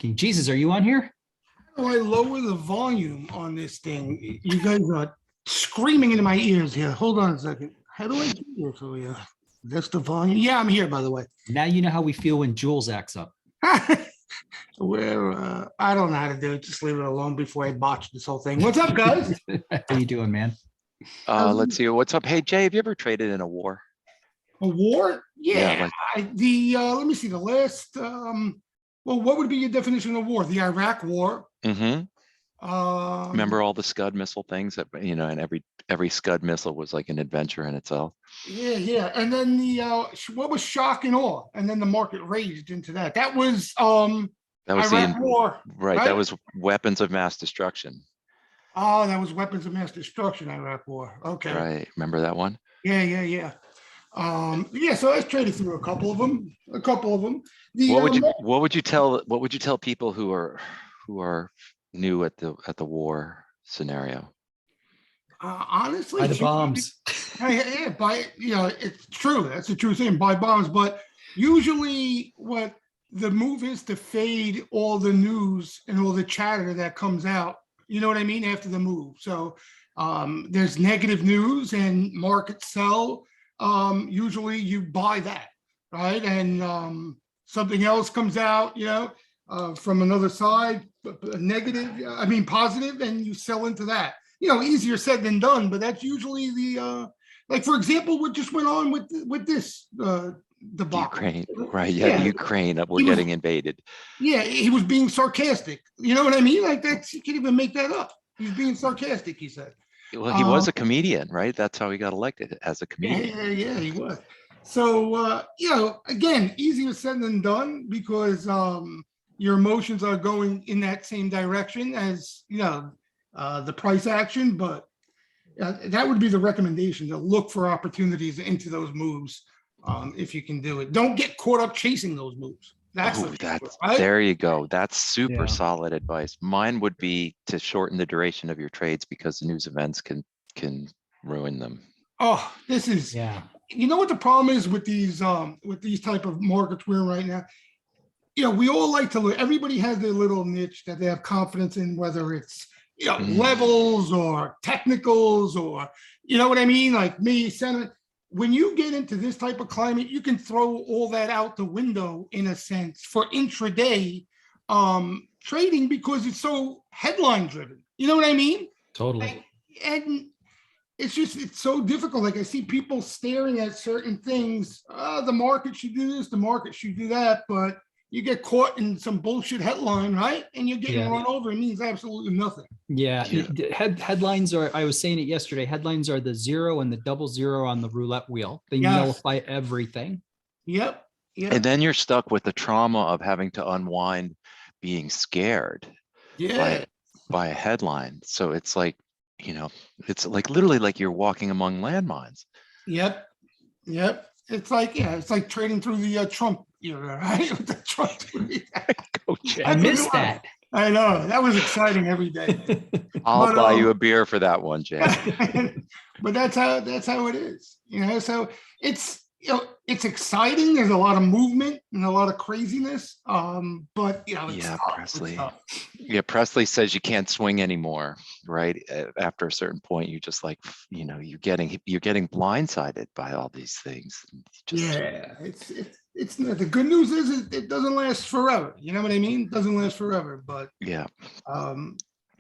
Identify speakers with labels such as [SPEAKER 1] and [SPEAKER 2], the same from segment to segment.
[SPEAKER 1] asking, Jesus, are you on here?
[SPEAKER 2] How do I lower the volume on this thing? You guys are screaming into my ears here. Hold on a second. How do I do this for you? That's the volume. Yeah, I'm here, by the way.
[SPEAKER 1] Now you know how we feel when Jules acts up.
[SPEAKER 2] Where I don't know how to do it. Just leave it alone before I botch this whole thing. What's up, guys?
[SPEAKER 1] How you doing, man?
[SPEAKER 3] Let's see what's up. Hey Jay, have you ever traded in a war?
[SPEAKER 2] A war? Yeah.
[SPEAKER 3] like
[SPEAKER 2] Let me see the list. Well, what would be your definition of war? The Iraq War.
[SPEAKER 3] Remember all the Scud missile things that and every Scud missile was like an adventure in itself.
[SPEAKER 2] Yeah. And then what was shock and awe? And then the market raged into that. That was Iraq War.
[SPEAKER 3] Right. That was weapons of mass destruction.
[SPEAKER 2] Oh, that was weapons of mass destruction, Iraq War. Okay.
[SPEAKER 3] Right. Remember that one?
[SPEAKER 2] Yeah. Yeah, so I traded through a couple of them.
[SPEAKER 3] What would you tell people who are new at the war scenario?
[SPEAKER 2] Honestly,
[SPEAKER 1] By the bombs.
[SPEAKER 2] It's true. That's a true thing. Buy bombs, but usually what the move is to fade all the news and all the chatter that comes out. You know what I mean? After the move. So there's negative news and markets sell. Usually you buy that, right? And something else comes out, from another side, positive, and you sell into that. Easier said than done, but that's usually the like, for example, what just went on with this debacle.
[SPEAKER 3] Ukraine, right? Yeah, Ukraine. We're getting invaded.
[SPEAKER 2] Yeah, he was being sarcastic. You know what I mean? Like that, you can't even make that up. He's being sarcastic, he said.
[SPEAKER 3] Well, he was a comedian, right? That's how he got elected, as a comedian.
[SPEAKER 2] Yeah, he was. So, again, easier said than done, because your emotions are going in that same direction as, the price action. But that would be the recommendation, to look for opportunities into those moves if you can do it. Don't get caught up chasing those moves.
[SPEAKER 3] There you go. That's super solid advice. Mine would be to shorten the duration of your trades, because the news events can ruin them.
[SPEAKER 2] Oh, this is You know what the problem is with these type of markets we're in right now? We all like to look. Everybody has their little niche that they have confidence in, whether it's levels or technicals, or what I mean, like me, Senator. When you get into this type of climate, you can throw all that out the window, in a sense, for intraday trading, because it's so headline driven. You know what I mean?
[SPEAKER 1] Totally.
[SPEAKER 2] And it's so difficult. Like, I see people staring at certain things. The market should do this, the market should do that, but you get caught in some bullshit headline, right? And you're getting run over. It means absolutely nothing.
[SPEAKER 1] Yeah. Headlines are, I was saying it yesterday, headlines are the 0 and the 00 on the roulette wheel. They nullify everything.
[SPEAKER 2] Yep.
[SPEAKER 3] And then you're stuck with the trauma of having to unwind being scared by a headline. So it's like, it's like literally like you're walking among landmines.
[SPEAKER 2] Yep. It's like trading through the Trump era, right? With the Trump tweet.
[SPEAKER 1] I missed that.
[SPEAKER 2] I know, that was exciting every day.
[SPEAKER 3] I'll buy you a beer for that one, Jay.
[SPEAKER 2] But that's how it is. So it's exciting. There's a lot of movement and a lot of craziness. But it's tough.
[SPEAKER 3] Presley says you can't swing anymore, right? After a certain point, you just like, you're getting blindsided by all these things. It's
[SPEAKER 2] the good news is it doesn't last forever. You know what I mean? It doesn't last forever, but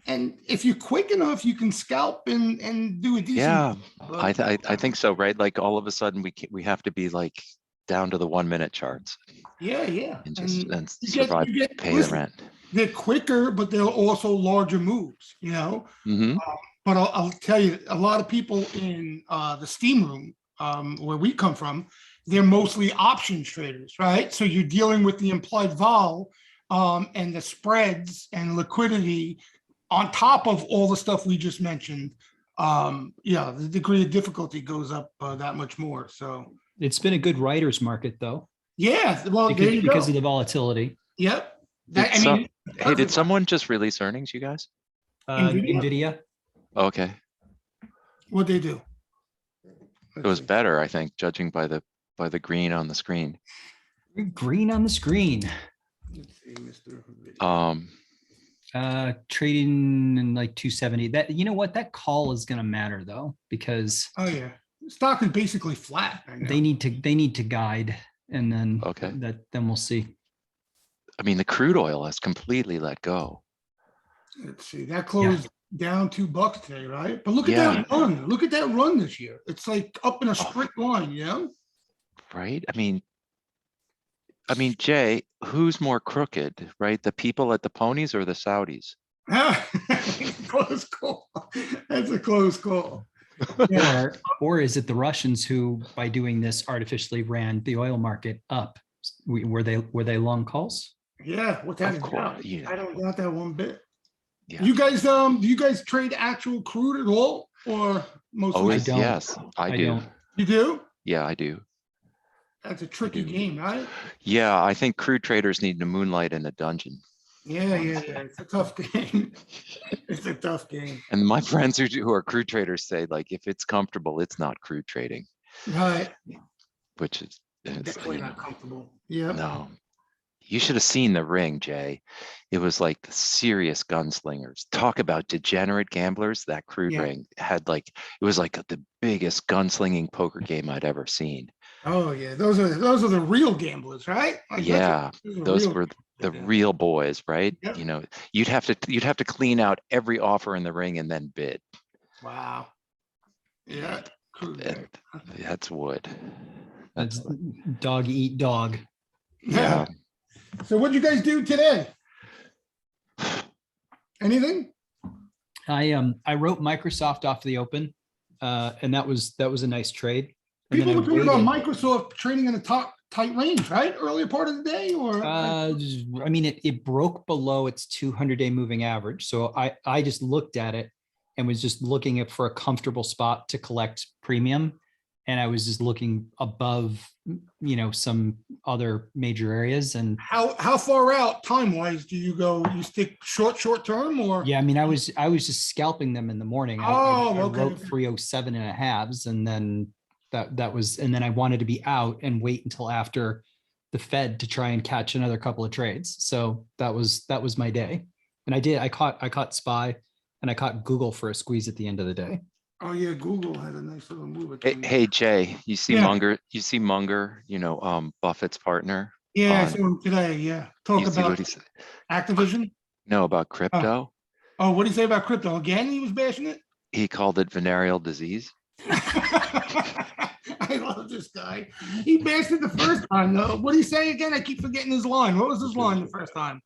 [SPEAKER 2] and if you're quick enough, you can scalp and do a decent.
[SPEAKER 3] Yeah, I think so, right? Like, all of a sudden we have to be like down to the 1 minute charts.
[SPEAKER 2] Yeah.
[SPEAKER 3] And survive, pay the rent.
[SPEAKER 2] They're quicker, but they're also larger moves, But I'll tell you, a lot of people in the steam room, where we come from, they're mostly options traders, right? So you're dealing with the implied vol and the spreads and liquidity on top of all the stuff we just mentioned. The degree of difficulty goes up that much more. So
[SPEAKER 1] it's been a good writer's market, though.
[SPEAKER 2] Yeah, well,
[SPEAKER 1] because of the volatility.
[SPEAKER 2] Yep.
[SPEAKER 3] Did someone just release earnings, you guys?
[SPEAKER 1] NVIDIA.
[SPEAKER 3] Okay.
[SPEAKER 2] What'd they do?
[SPEAKER 3] It was better, I think, judging by the green on the screen.
[SPEAKER 1] Green on the screen.
[SPEAKER 2] Let's see, Mr. Video.
[SPEAKER 1] Trading in like 270. That, you know what, that call is gonna matter though, because
[SPEAKER 2] Oh, yeah. Stock is basically flat right now.
[SPEAKER 1] they need to guide, and then
[SPEAKER 3] Okay.
[SPEAKER 1] then we'll see.
[SPEAKER 3] I mean, the crude oil has completely let go.
[SPEAKER 2] Let's see, that closed down $2 today, right? But look at
[SPEAKER 3] Yeah.
[SPEAKER 2] that run. Look at that run this year. It's like up in a straight line, you know?
[SPEAKER 3] Right? I mean, Jay, who's more crooked, right? The people at the ponies or the Saudis?
[SPEAKER 2] Close call. That's a close call. Yeah.
[SPEAKER 1] Or is it the Russians who, by doing this, artificially ran the oil market up? Were they long calls?
[SPEAKER 2] Yeah, without a
[SPEAKER 3] Of course,
[SPEAKER 2] doubt.
[SPEAKER 3] yeah.
[SPEAKER 2] I don't doubt that one bit.
[SPEAKER 3] Yeah.
[SPEAKER 2] You guys, do you guys trade actual crude at all, or mostly?
[SPEAKER 3] Always,
[SPEAKER 1] don't.
[SPEAKER 3] yes, I do.
[SPEAKER 1] don't.
[SPEAKER 2] You do?
[SPEAKER 3] Yeah, I do.
[SPEAKER 2] That's a tricky
[SPEAKER 3] do.
[SPEAKER 2] game, right?
[SPEAKER 3] Yeah, I think crude traders need to moonlight in a dungeon.
[SPEAKER 2] Yeah. It's a tough game. It's a tough game.
[SPEAKER 3] And my friends who are crude traders say, like, if it's comfortable, it's not crude trading,
[SPEAKER 2] Right.
[SPEAKER 3] which is
[SPEAKER 2] Definitely not comfortable. Yeah.
[SPEAKER 3] no. You should have seen the ring, Jay. It was like the serious gunslingers. Talk about degenerate gamblers. That crude
[SPEAKER 2] Yeah.
[SPEAKER 3] ring had like, it was like the biggest gunslinging poker game I'd ever seen.
[SPEAKER 2] Oh yeah, those are the real gamblers, right? Like,
[SPEAKER 3] Yeah, those
[SPEAKER 2] real
[SPEAKER 3] were the
[SPEAKER 2] gamblers.
[SPEAKER 3] real boys, right?
[SPEAKER 2] Yep.
[SPEAKER 3] You know, you'd have to clean out every offer in the ring and then bid.
[SPEAKER 2] Wow. Yeah. Crude
[SPEAKER 3] And
[SPEAKER 2] ring.
[SPEAKER 3] that's wood.
[SPEAKER 1] That's dog eat dog.
[SPEAKER 3] Yeah.
[SPEAKER 2] So what'd you guys do today? Anything?
[SPEAKER 1] I wrote Microsoft off the open, and that was a nice trade. And
[SPEAKER 2] People
[SPEAKER 1] then
[SPEAKER 2] were talking about
[SPEAKER 1] waited.
[SPEAKER 2] Microsoft trading in a tight range, right? Earlier part of the day, or
[SPEAKER 1] I mean, it broke below its 200-day moving average. So I just looked at it and was just looking for a comfortable spot to collect premium. And I was just looking above, some other major areas. And
[SPEAKER 2] how far out time wise do you go? You stick short term, or
[SPEAKER 1] yeah, I mean, I was just scalping them in the morning. I
[SPEAKER 2] okay.
[SPEAKER 1] wrote 307 and a halves, and then that was, and then I wanted to be out and wait until after the Fed to try and catch another couple of trades. So that was my day. And I caught SPY, and I caught Google for a squeeze at the end of the day.
[SPEAKER 2] Oh yeah, Google had a nice little move.
[SPEAKER 3] Hey, Jay, you see
[SPEAKER 2] Yeah.
[SPEAKER 3] Munger? You see Munger? Buffett's partner.
[SPEAKER 2] Yeah, I
[SPEAKER 3] on-
[SPEAKER 2] saw him today. Yeah, talk
[SPEAKER 3] You see what
[SPEAKER 2] about
[SPEAKER 3] he said?
[SPEAKER 2] Activision.
[SPEAKER 3] No, about crypto.
[SPEAKER 2] Oh, what did he say about crypto? Again, he was bashing it.
[SPEAKER 3] He called it venereal disease.
[SPEAKER 2] I love this guy. He bashed it the first time though. What did he say again? I keep forgetting his line. What was his line the first time?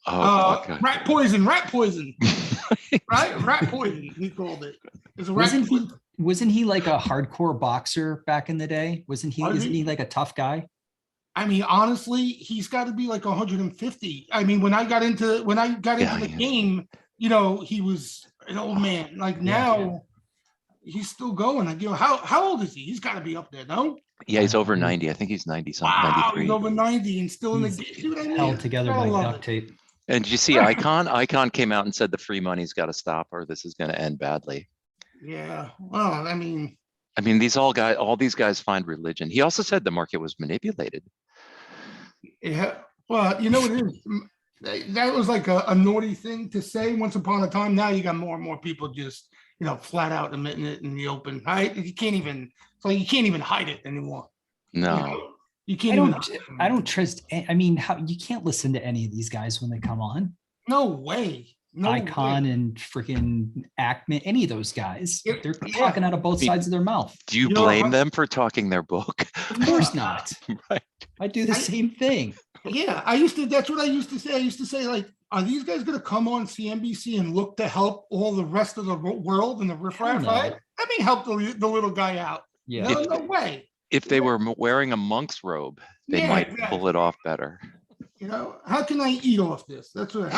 [SPEAKER 3] Oh, okay.
[SPEAKER 2] Rat poison. Right? Rat poison. He called it. It's a rat poison.
[SPEAKER 1] Wasn't he like a hardcore boxer back in the day? Isn't he like a tough guy?
[SPEAKER 2] I mean, honestly, he's got to be like 150. I mean, when I got into the game, he was an old man. Like now, he's still going. Like, how old is he? He's got to be up there, no?
[SPEAKER 3] Yeah, he's over 90. I think he's 90 something.
[SPEAKER 2] Wow,
[SPEAKER 3] 93.
[SPEAKER 2] he's over 90 and still in the game. See what I mean?
[SPEAKER 1] Held together
[SPEAKER 2] Gotta
[SPEAKER 1] by
[SPEAKER 2] love
[SPEAKER 1] duct
[SPEAKER 2] it.
[SPEAKER 1] tape.
[SPEAKER 3] And did you see Icon? Icon came out and said the free money's got to stop, or this is going to end badly.
[SPEAKER 2] Yeah. Well, I mean,
[SPEAKER 3] all these guys find religion. He also said the market was manipulated.
[SPEAKER 2] yeah. Well, you know what it is. That was like a naughty thing to say once upon a time. Now you got more and more people just, flat out admitting it in the open. Right? You can't even hide it anymore.
[SPEAKER 3] No.
[SPEAKER 2] You can't.
[SPEAKER 1] I don't trust. I mean, how you can't listen to any of these guys when they come on.
[SPEAKER 2] No way. No
[SPEAKER 1] Icon
[SPEAKER 2] way.
[SPEAKER 1] and freaking Ackman, any of those guys,
[SPEAKER 2] Yeah,
[SPEAKER 1] they're
[SPEAKER 2] yeah.
[SPEAKER 1] talking out of both sides of their mouth.
[SPEAKER 3] Do you
[SPEAKER 2] You know,
[SPEAKER 3] blame them for talking their book?
[SPEAKER 1] Of course not.
[SPEAKER 3] Right.
[SPEAKER 1] I do the same thing.
[SPEAKER 2] Yeah, that's what I used to say. I used to say, like, are these guys going to come on CNBC and look to help all the rest of the world and the riffraff?
[SPEAKER 1] no.
[SPEAKER 2] Right? I mean, help the little guy out.
[SPEAKER 1] Yeah.
[SPEAKER 2] No way.
[SPEAKER 3] If they were wearing a monk's robe, they
[SPEAKER 2] Yeah,
[SPEAKER 3] might
[SPEAKER 2] exactly.
[SPEAKER 3] pull it off better.
[SPEAKER 2] How can I eat off this? That's what.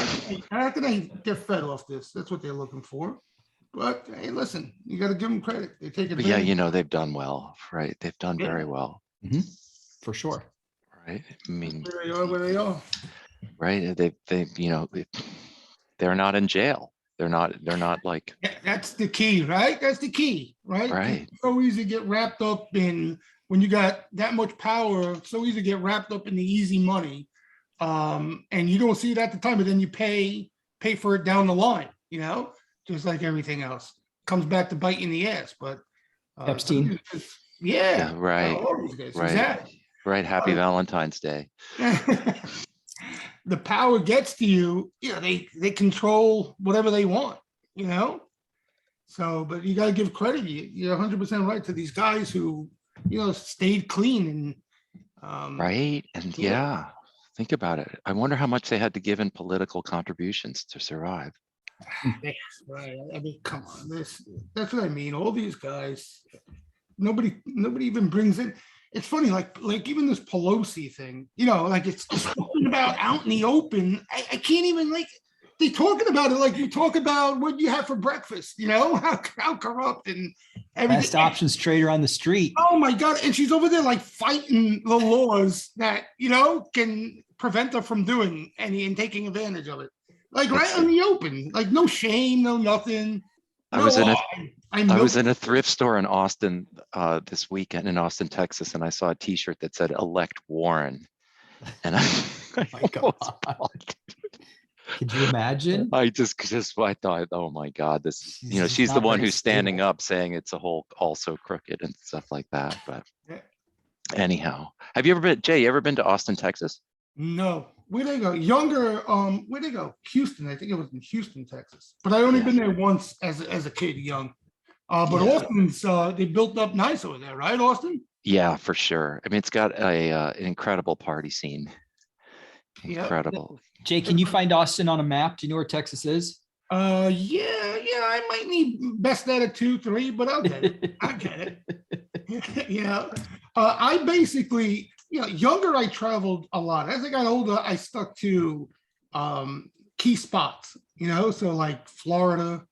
[SPEAKER 2] How can I get fed off this? That's what they're looking for. But hey, listen, you got to give them credit. They take it.
[SPEAKER 3] But yeah, they've done well, right? They've done
[SPEAKER 2] Yeah.
[SPEAKER 3] very well,
[SPEAKER 1] For sure.
[SPEAKER 3] right? I mean,
[SPEAKER 2] Where they are, where they are.
[SPEAKER 3] right? They're not in jail. They're not like,
[SPEAKER 2] Yeah, that's the key, right? That's the key, right?
[SPEAKER 3] Right.
[SPEAKER 2] It's so easy to get wrapped up in when you got that much power. It's so easy to get wrapped up in the easy money and you don't see it at the time, but then you pay for it down the line, just like everything else comes back to bite you in the ass. But
[SPEAKER 1] Epstein.
[SPEAKER 2] yeah,
[SPEAKER 3] right,
[SPEAKER 2] all these guys,
[SPEAKER 3] right,
[SPEAKER 2] exactly.
[SPEAKER 3] right. Happy Valentine's Day.
[SPEAKER 2] The power gets to you, they control whatever they want, So, but you got to give credit. You're 100% right to these guys who, stayed clean and
[SPEAKER 3] right. And yeah, think about it. I wonder how much they had to give in political contributions to survive.
[SPEAKER 2] Right. I mean, come on. That's what I mean. All these guys, nobody even brings in. It's funny, like even this Pelosi thing, like it's talking about out in the open. I can't even they talking about it like you talk about what you have for breakfast, how corrupt and everything.
[SPEAKER 1] Best options trader on the street.
[SPEAKER 2] Oh my God. And she's over there like fighting the laws that, can prevent her from doing and taking advantage of it. Like right in the open, like no shame, no nothing.
[SPEAKER 3] I was in a thrift store in Austin this weekend in Austin, Texas, and I saw a T-shirt that said "Elect Warren," and
[SPEAKER 1] Oh my God. Could you imagine?
[SPEAKER 3] I thought, oh my God, this is, she's the one who's standing up saying it's also crooked and stuff like that. But anyhow, have you ever been, Jay? You ever been to Austin, Texas?
[SPEAKER 2] No. Where'd they go? Younger, where'd they go? Houston. I think it was in Houston, Texas. But I only been there once as a kid, young. But Austin's they built up nice over there, right, Austin?
[SPEAKER 3] Yeah, for sure. I mean, it's got an incredible party scene. Incredible.
[SPEAKER 1] Jay, can you find Austin on a map? Do you know where Texas is?
[SPEAKER 2] Yeah. I might need best out of 2, 3, but I'll get it. I get it. I basically, younger, I traveled a lot. As I got older, I stuck to key spots, so like Florida.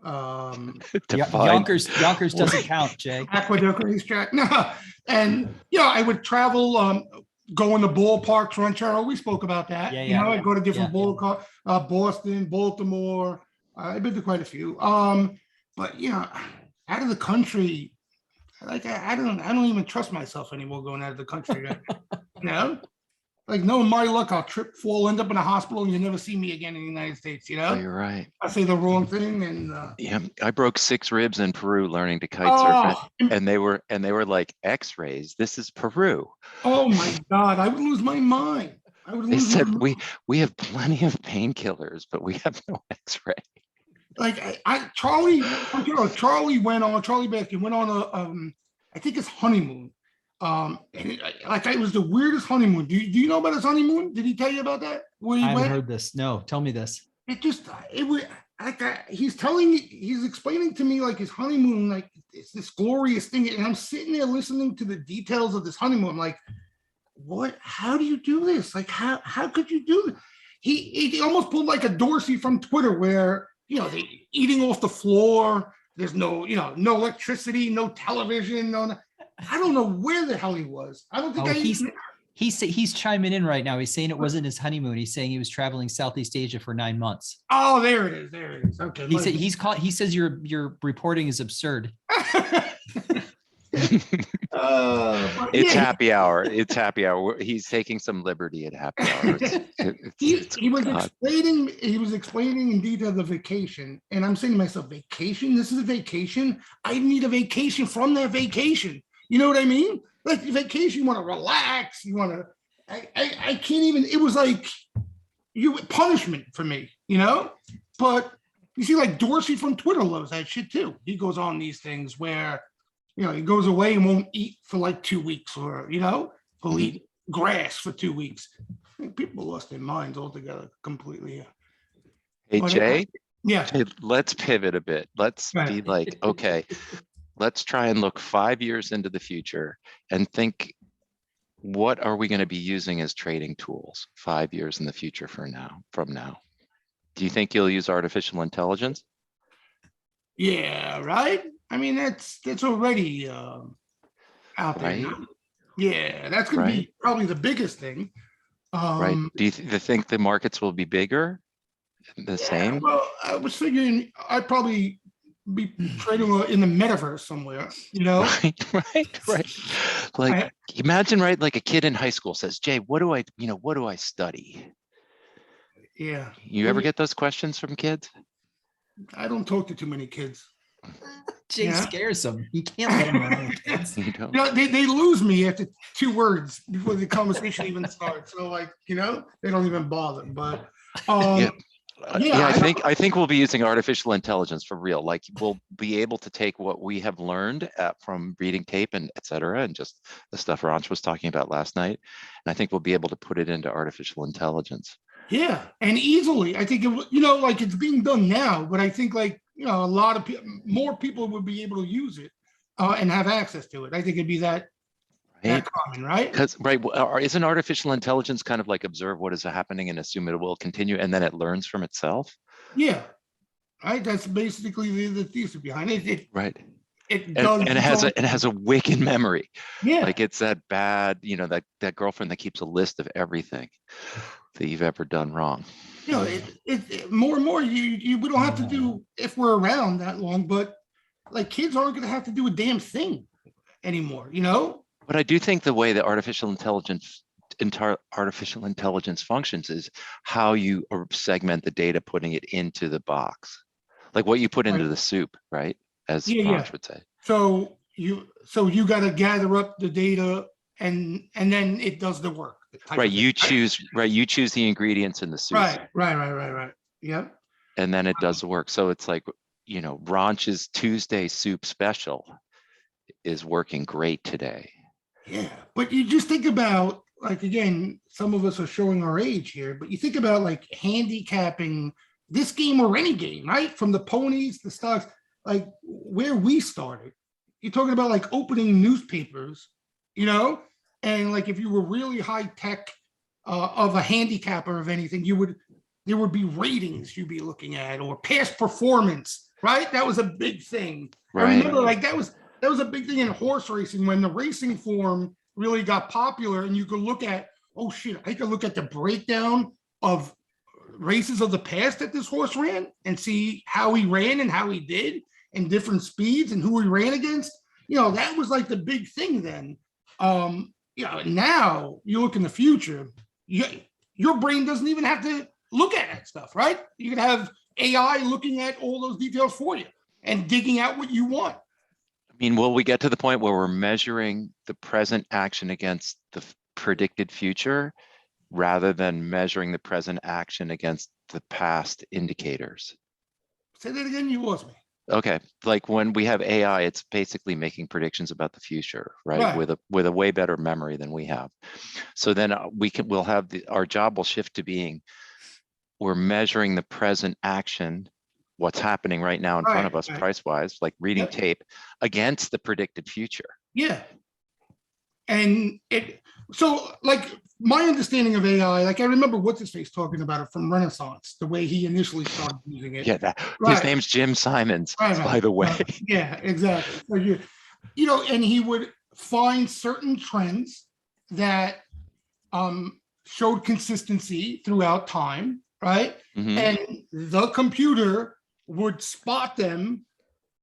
[SPEAKER 1] Yonkers doesn't count, Jay.
[SPEAKER 2] Aqueduct racetrack. No. And I would travel, go in the ballparks, run Charles. We spoke about that. I'd go to different ballparks, Boston, Baltimore. I've been to quite a few. But out of the country, like I don't even trust myself anymore going out of the country. Like knowing my luck, I'll fall, end up in a hospital, and you never see me again in the United States.
[SPEAKER 3] Oh, you're right.
[SPEAKER 2] I say the wrong thing, and
[SPEAKER 3] I broke 6 ribs in Peru learning to kite surf, and they were like X-rays. This is Peru.
[SPEAKER 2] Oh my God, I would lose my mind.
[SPEAKER 3] They said we have plenty of painkillers, but we have no X-ray.
[SPEAKER 2] Like Charlie Baskin went on a I think his honeymoon. And it was the weirdest honeymoon. Do you know about his honeymoon? Did he tell you about that?
[SPEAKER 1] I haven't heard this. No, tell me this.
[SPEAKER 2] It was like he's explaining to me like his honeymoon, like it's this glorious thing, and I'm sitting there listening to the details of this honeymoon. I'm like, what? How do you do this? Like, how could you do this? He almost pulled like a Dorsey from Twitter, where they eating off the floor. There's no no electricity, no television, I don't know where the hell he was. I don't think
[SPEAKER 1] he's chiming in right now. He's saying it wasn't his honeymoon. He's saying he was traveling Southeast Asia for 9 months.
[SPEAKER 2] Oh, there it is. Okay.
[SPEAKER 1] He says your reporting is absurd.
[SPEAKER 3] It's happy hour. It's happy hour. He's taking some liberty at happy hour.
[SPEAKER 2] He was explaining in detail the vacation, and I'm saying to myself, vacation? This is a vacation? I need a vacation from that vacation. You know what I mean? Like vacation, you want to relax. You want to. I can't even. It was like punishment for me, But you see, like Dorsey from Twitter loves that shit too. He goes on these things where, he goes away and won't eat for like 2 weeks, or he'll eat grass for 2 weeks. I think people lost their minds altogether completely.
[SPEAKER 3] Hey, Jay.
[SPEAKER 2] Yeah.
[SPEAKER 3] Hey, let's pivot a bit. Let's be like, okay. Let's try and look 5 years into the future and think, what are we going to be using as trading tools 5 years in the future from now? Do you think you'll use artificial intelligence?
[SPEAKER 2] Yeah, right. I mean, that's already out there. Right? Yeah, that's going to be probably the biggest thing.
[SPEAKER 3] Right. Do you think the markets will be bigger? The same?
[SPEAKER 2] Well, I was figuring I'd probably be trading in the metaverse somewhere, you know?
[SPEAKER 3] Right. Like imagine, right? Like a kid in high school says, Jay, what do I study?
[SPEAKER 2] Yeah.
[SPEAKER 3] You ever get those questions from kids?
[SPEAKER 2] I don't talk to too many kids.
[SPEAKER 1] Jay scares them. You can't let them around with kids.
[SPEAKER 3] You don't.
[SPEAKER 2] You know, they lose me after 2 words before the conversation even starts. So like, you know, they don't even bother. But
[SPEAKER 3] Yeah.
[SPEAKER 2] yeah,
[SPEAKER 3] I think we'll be using artificial intelligence for real. Like we'll be able to take what we have learned from reading tape and et cetera, and just the stuff Ranch was talking about last night. And I think we'll be able to put it into artificial intelligence.
[SPEAKER 2] yeah, and easily. I think it, you know, like it's being done now, but I think like, you know, a lot of more people would be able to use it and have access to it. I think it'd be that common, right?
[SPEAKER 3] Because isn't artificial intelligence kind of like observe what is happening and assume it will continue, and then it learns from itself?
[SPEAKER 2] Yeah, right. That's basically the thesis behind it.
[SPEAKER 3] Right.
[SPEAKER 2] It does,
[SPEAKER 3] and it has a wicked memory.
[SPEAKER 2] Yeah,
[SPEAKER 3] like it's that bad, you know, that girlfriend that keeps a list of everything that you've ever done wrong.
[SPEAKER 2] You know, it more and more we don't have to do, if we're around that long, but like kids aren't going to have to do a damn thing anymore, you know.
[SPEAKER 3] But I do think the way that artificial intelligence functions is how you segment the data, putting it into the box, like what you put into the soup, right? As Franz would say.
[SPEAKER 2] So you got to gather up the data, and then it does the work.
[SPEAKER 3] Right. You choose the ingredients in the soup.
[SPEAKER 2] Right. Yep.
[SPEAKER 3] And then it does the work. So it's like, you know, Ranch's Tuesday soup special is working great today.
[SPEAKER 2] Yeah, but you just think about, like, again, some of us are showing our age here, but you think about like handicapping this game or any game, right? From the ponies, the stocks, like where we started. You're talking about like opening newspapers, you know, and like if you were really high tech of a handicapper of anything, there would be ratings you'd be looking at, or past performance, right? That was a big thing. Right. I remember like that was a big thing in horse racing when the racing form really got popular, and you could look at, oh shit, I could look at the breakdown of races of the past that this horse ran and see how he ran and how he did and different speeds and who he ran against. You know, that was like the big thing then. You know, now you look in the future, your brain doesn't even have to look at that stuff, right? You can have AI looking at all those details for you and digging out what you want.
[SPEAKER 3] I mean, will we get to the point where we're measuring the present action against the predicted future rather than measuring the present action against the past indicators?
[SPEAKER 2] Say that again, you lost me.
[SPEAKER 3] Okay, like when we have AI, it's basically making predictions about the future, right? With a way better memory than we have. So then we'll have our job will shift to being, we're measuring the present action, what's happening right now in front of us, price-wise, like reading tape, against the predicted future.
[SPEAKER 2] Yeah. And so like my understanding of AI, like I remember what's his face talking about it from Renaissance, the way he initially started using it.
[SPEAKER 3] Yeah, his name's Jim Simons, by the way.
[SPEAKER 2] Yeah, exactly. So you know, and he would find certain trends that showed consistency throughout time, right? Mm-hmm. And the computer would spot them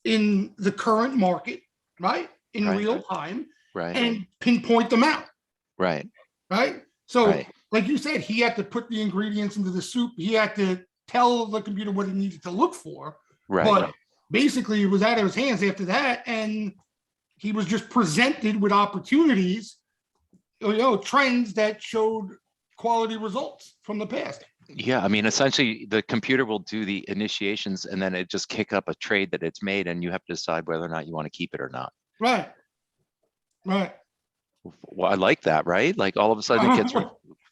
[SPEAKER 2] in the current market, right? In real time, and pinpoint them out. Right. So, like you said, he had to put the ingredients into the soup. He had to tell the computer what he needed to look for. Right. But basically, it was out of his hands after that, and he was just presented with opportunities, you know, trends that showed quality results from the past.
[SPEAKER 3] Yeah, I mean, essentially, the computer will do the initiations, and then it just kick up a trade that it's made, and you have to decide whether or not you want to keep it or not.
[SPEAKER 2] Right.
[SPEAKER 3] Well, I like that, right? Like all of a sudden it gets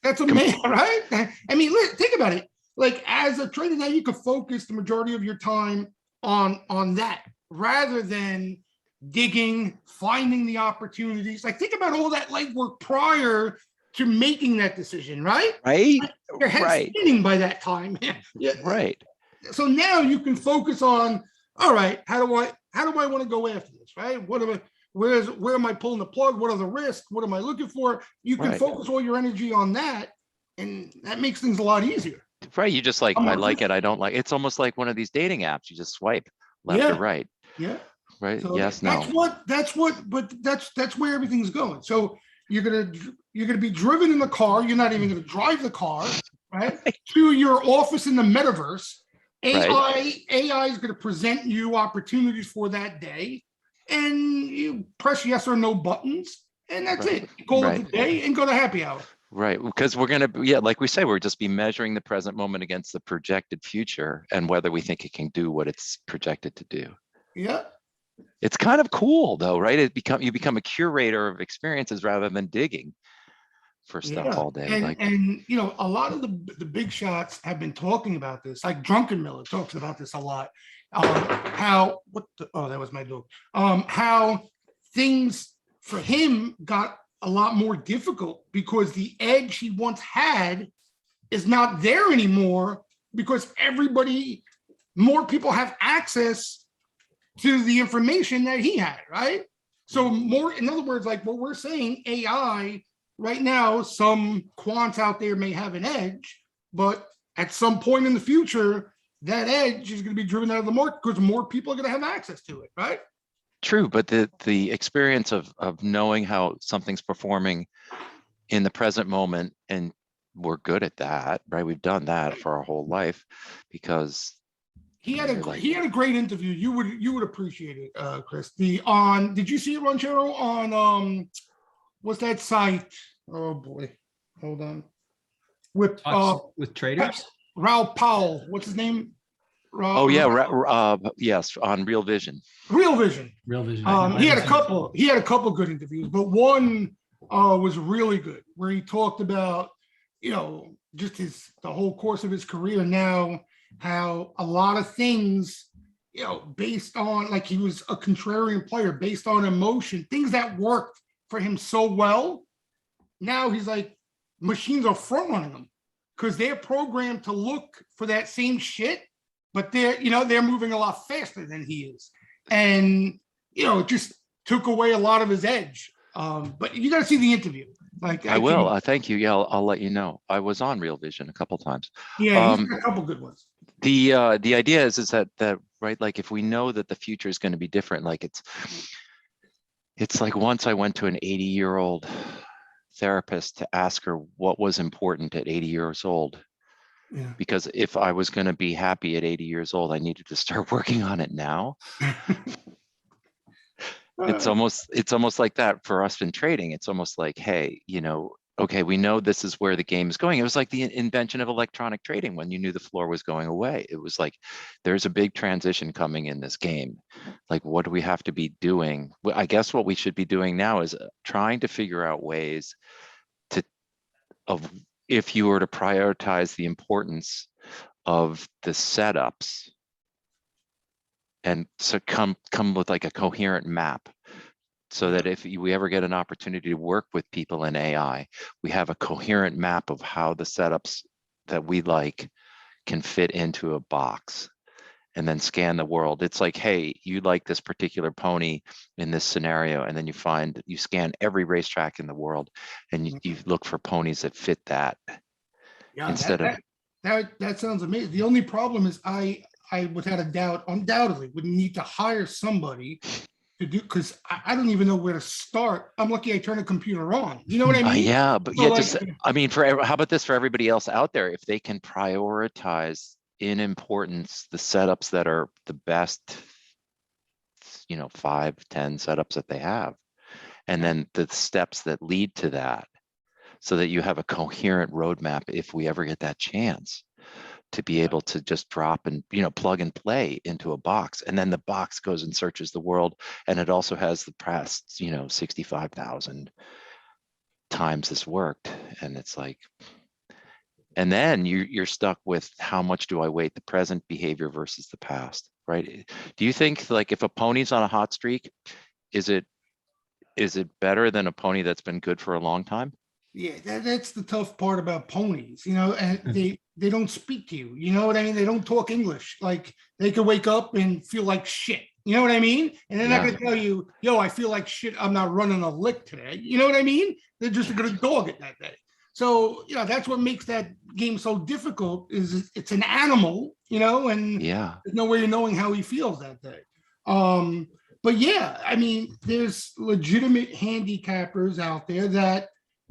[SPEAKER 2] that's amazing, right? I mean, think about it. Like as a trader now, you could focus the majority of your time on that rather than digging, finding the opportunities. Like think about all that legwork prior to making that decision, right? Your head's spinning by that time. Yeah.
[SPEAKER 3] Right.
[SPEAKER 2] So now you can focus on, all right, how do I want to go after this, right? Where am I pulling the plug? What are the risks? What am I looking for? You can focus all your energy on that, and that makes things a lot easier.
[SPEAKER 3] Right. You just like, I like it, I don't like it. It's almost like one of these dating apps. You just swipe. left or
[SPEAKER 2] Yeah.
[SPEAKER 3] right,
[SPEAKER 2] Yeah.
[SPEAKER 3] right?
[SPEAKER 2] So
[SPEAKER 3] Yes,
[SPEAKER 2] that's
[SPEAKER 3] no.
[SPEAKER 2] but that's where everything's going. So you're gonna be driven in the car. You're not even gonna drive the car, right? To your office in the metaverse.
[SPEAKER 3] Right.
[SPEAKER 2] AI is gonna present you opportunities for that day, and you press yes or no buttons, and that's
[SPEAKER 3] Right.
[SPEAKER 2] it. You call it
[SPEAKER 3] Right.
[SPEAKER 2] a day and go to happy hour.
[SPEAKER 3] Right. Because we're going to, yeah, like we say, we're just be measuring the present moment against the projected future and whether we think it can do what it's projected to do.
[SPEAKER 2] Yeah.
[SPEAKER 3] It's kind of cool though, right? You become a curator of experiences rather than digging for stuff
[SPEAKER 2] Yeah,
[SPEAKER 3] all day.
[SPEAKER 2] and
[SPEAKER 3] Like,
[SPEAKER 2] you know, a lot of the big shots have been talking about this. Like Drunken Miller talks about this a lot. How oh, that was my dog. How things for him got a lot more difficult because the edge he once had is not there anymore because more people have access to the information that he had, right? So more, in other words, like what we're saying, AI right now, some quants out there may have an edge, but at some point in the future, that edge is going to be driven out of the market because more people are going to have access to it, right?
[SPEAKER 3] true, but the experience of knowing how something's performing in the present moment, and we're good at that, right? We've done that for our whole life because
[SPEAKER 2] He had
[SPEAKER 3] you're like,
[SPEAKER 2] he had a great interview. You would appreciate it, Chris. Did you see it, Ranchero, on what's that site? Oh boy, hold on. With
[SPEAKER 1] With traders.
[SPEAKER 2] Raul Powell, what's his name?
[SPEAKER 3] oh yeah, yes, on Real Vision.
[SPEAKER 2] Real Vision.
[SPEAKER 1] Real Vision.
[SPEAKER 2] He had a couple. He had a couple good interviews, but one was really good, where he talked about, you know, just the whole course of his career. Now, how a lot of things, you know, based on, like, he was a contrarian player, based on emotion, things that worked for him so well. Now he's like, machines are front running them because they're programmed to look for that same shit, but they're moving a lot faster than he is, and it just took away a lot of his edge. But you got to see the interview. Like
[SPEAKER 3] I will. Thank you. Yeah, I'll let you know. I was on Real Vision a couple times.
[SPEAKER 2] Yeah, he's got a couple good ones.
[SPEAKER 3] The idea is that right, like if we know that the future is going to be different, like it's like once I went to an 80-year-old therapist to ask her what was important at 80 years old.
[SPEAKER 2] Yeah.
[SPEAKER 3] Because if I was going to be happy at 80 years old, I needed to start working on it now. It's almost like that for us in trading. It's almost like, hey, okay, we know this is where the game is going. It was like the invention of electronic trading when you knew the floor was going away. It was like, there's a big transition coming in this game. Like, what do we have to be doing? I guess what we should be doing now is trying to figure out ways if you were to prioritize the importance of the setups and so come with like a coherent map, so that if we ever get an opportunity to work with people in AI, we have a coherent map of how the setups that we like can fit into a box and then scan the world. It's like, hey, you like this particular pony in this scenario, and then you scan every racetrack in the world and you look for ponies that fit that.
[SPEAKER 2] Yeah, that sounds amazing. The only problem is I without a doubt, undoubtedly would need to hire somebody to do, because I don't even know where to start. I'm lucky I turned a computer on. You know what I mean?
[SPEAKER 3] Yeah, but so how about this for everybody else out there? If they can prioritize in importance the setups that are the best, 5, 10 setups that they have, and then the steps that lead to that, so that you have a coherent roadmap if we ever get that chance to be able to just drop and plug and play into a box, and then the box goes and searches the world, and it also has the past 65,000 times this worked, and it's like, and then you're stuck with how much do I weight the present behavior versus the past, right? Do you think, like, if a pony's on a hot streak, is it better than a pony that's been good for a long time?
[SPEAKER 2] Yeah, that's the tough part about ponies, and they don't speak to you. You know what I mean? They don't talk English. Like, they could wake up and feel like shit. You know what I mean? And they're not going to tell you, yo, I feel like shit, I'm not running a lick today. You know what I mean? They're just going to dog it that day. So, that's what makes that game so difficult is it's an animal, and
[SPEAKER 3] Yeah.
[SPEAKER 2] there's no way of knowing how he feels that day. But yeah, I mean, there's legitimate handicappers out there that,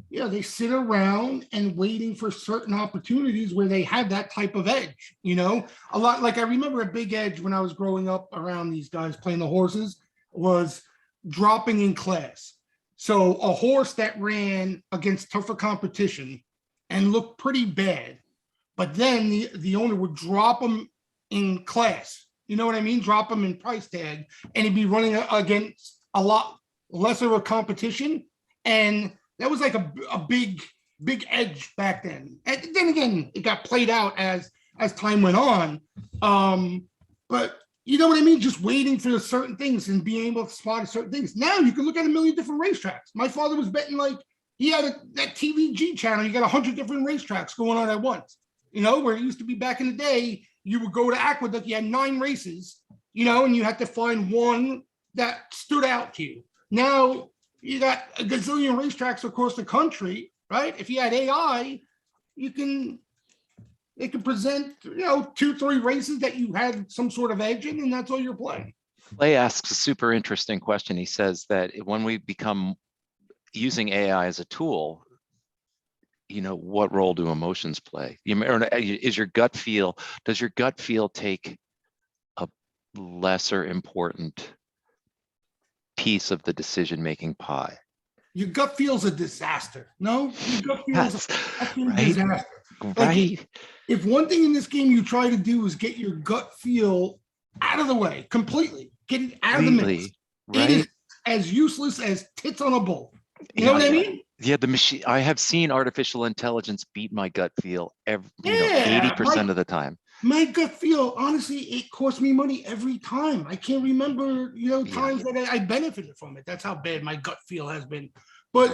[SPEAKER 2] they sit around and waiting for certain opportunities where they have that type of edge, a lot. Like I remember a big edge when I was growing up around these guys playing the horses was dropping in class. So a horse that ran against tougher competition and looked pretty bad, but then the owner would drop him in class. You know what I mean? Drop him in price tag, and he'd be running against a lot lesser of a competition. And that was like a big edge back then. And then again, it got played out as time went on. But you know what I mean? Just waiting for certain things and being able to spot certain things. Now you can look at a million different racetracks. My father was betting like he had that TVG channel. You got 100 different racetracks going on at once. Where it used to be back in the day, you would go to Aqueduct, you had 9 races, and you had to find one that stood out to you. Now you got a gazillion racetracks across the country, right? If you had AI, they can present, 2-3 races that you had some sort of edge in, and that's all you're playing.
[SPEAKER 3] Clay asks a super interesting question. He says that when we become using AI as a tool, what role do emotions play? Does your gut feel take a lesser important piece of the decision-making pie?
[SPEAKER 2] Your gut feels a disaster. No, your gut feels
[SPEAKER 3] right?
[SPEAKER 2] a disaster.
[SPEAKER 3] Right.
[SPEAKER 2] Like if one thing in this game you try to do is get your gut feel out of the way completely, get it out of the mix. Right. It is as useless as tits on a bull. You know what I mean?
[SPEAKER 3] Yeah, the machine. I have seen artificial intelligence beat my gut feel 80% of the time.
[SPEAKER 2] My gut feel, honestly, it costs me money every time. I can't remember, times that I benefited from it. That's how bad my gut feel has been. But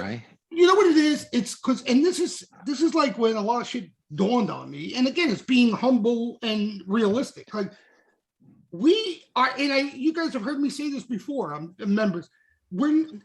[SPEAKER 2] you know what it is? It's because, and this is like when a lot of shit dawned on me. And again, it's being humble and realistic. Like we are, and you guys have heard me say this before, members. When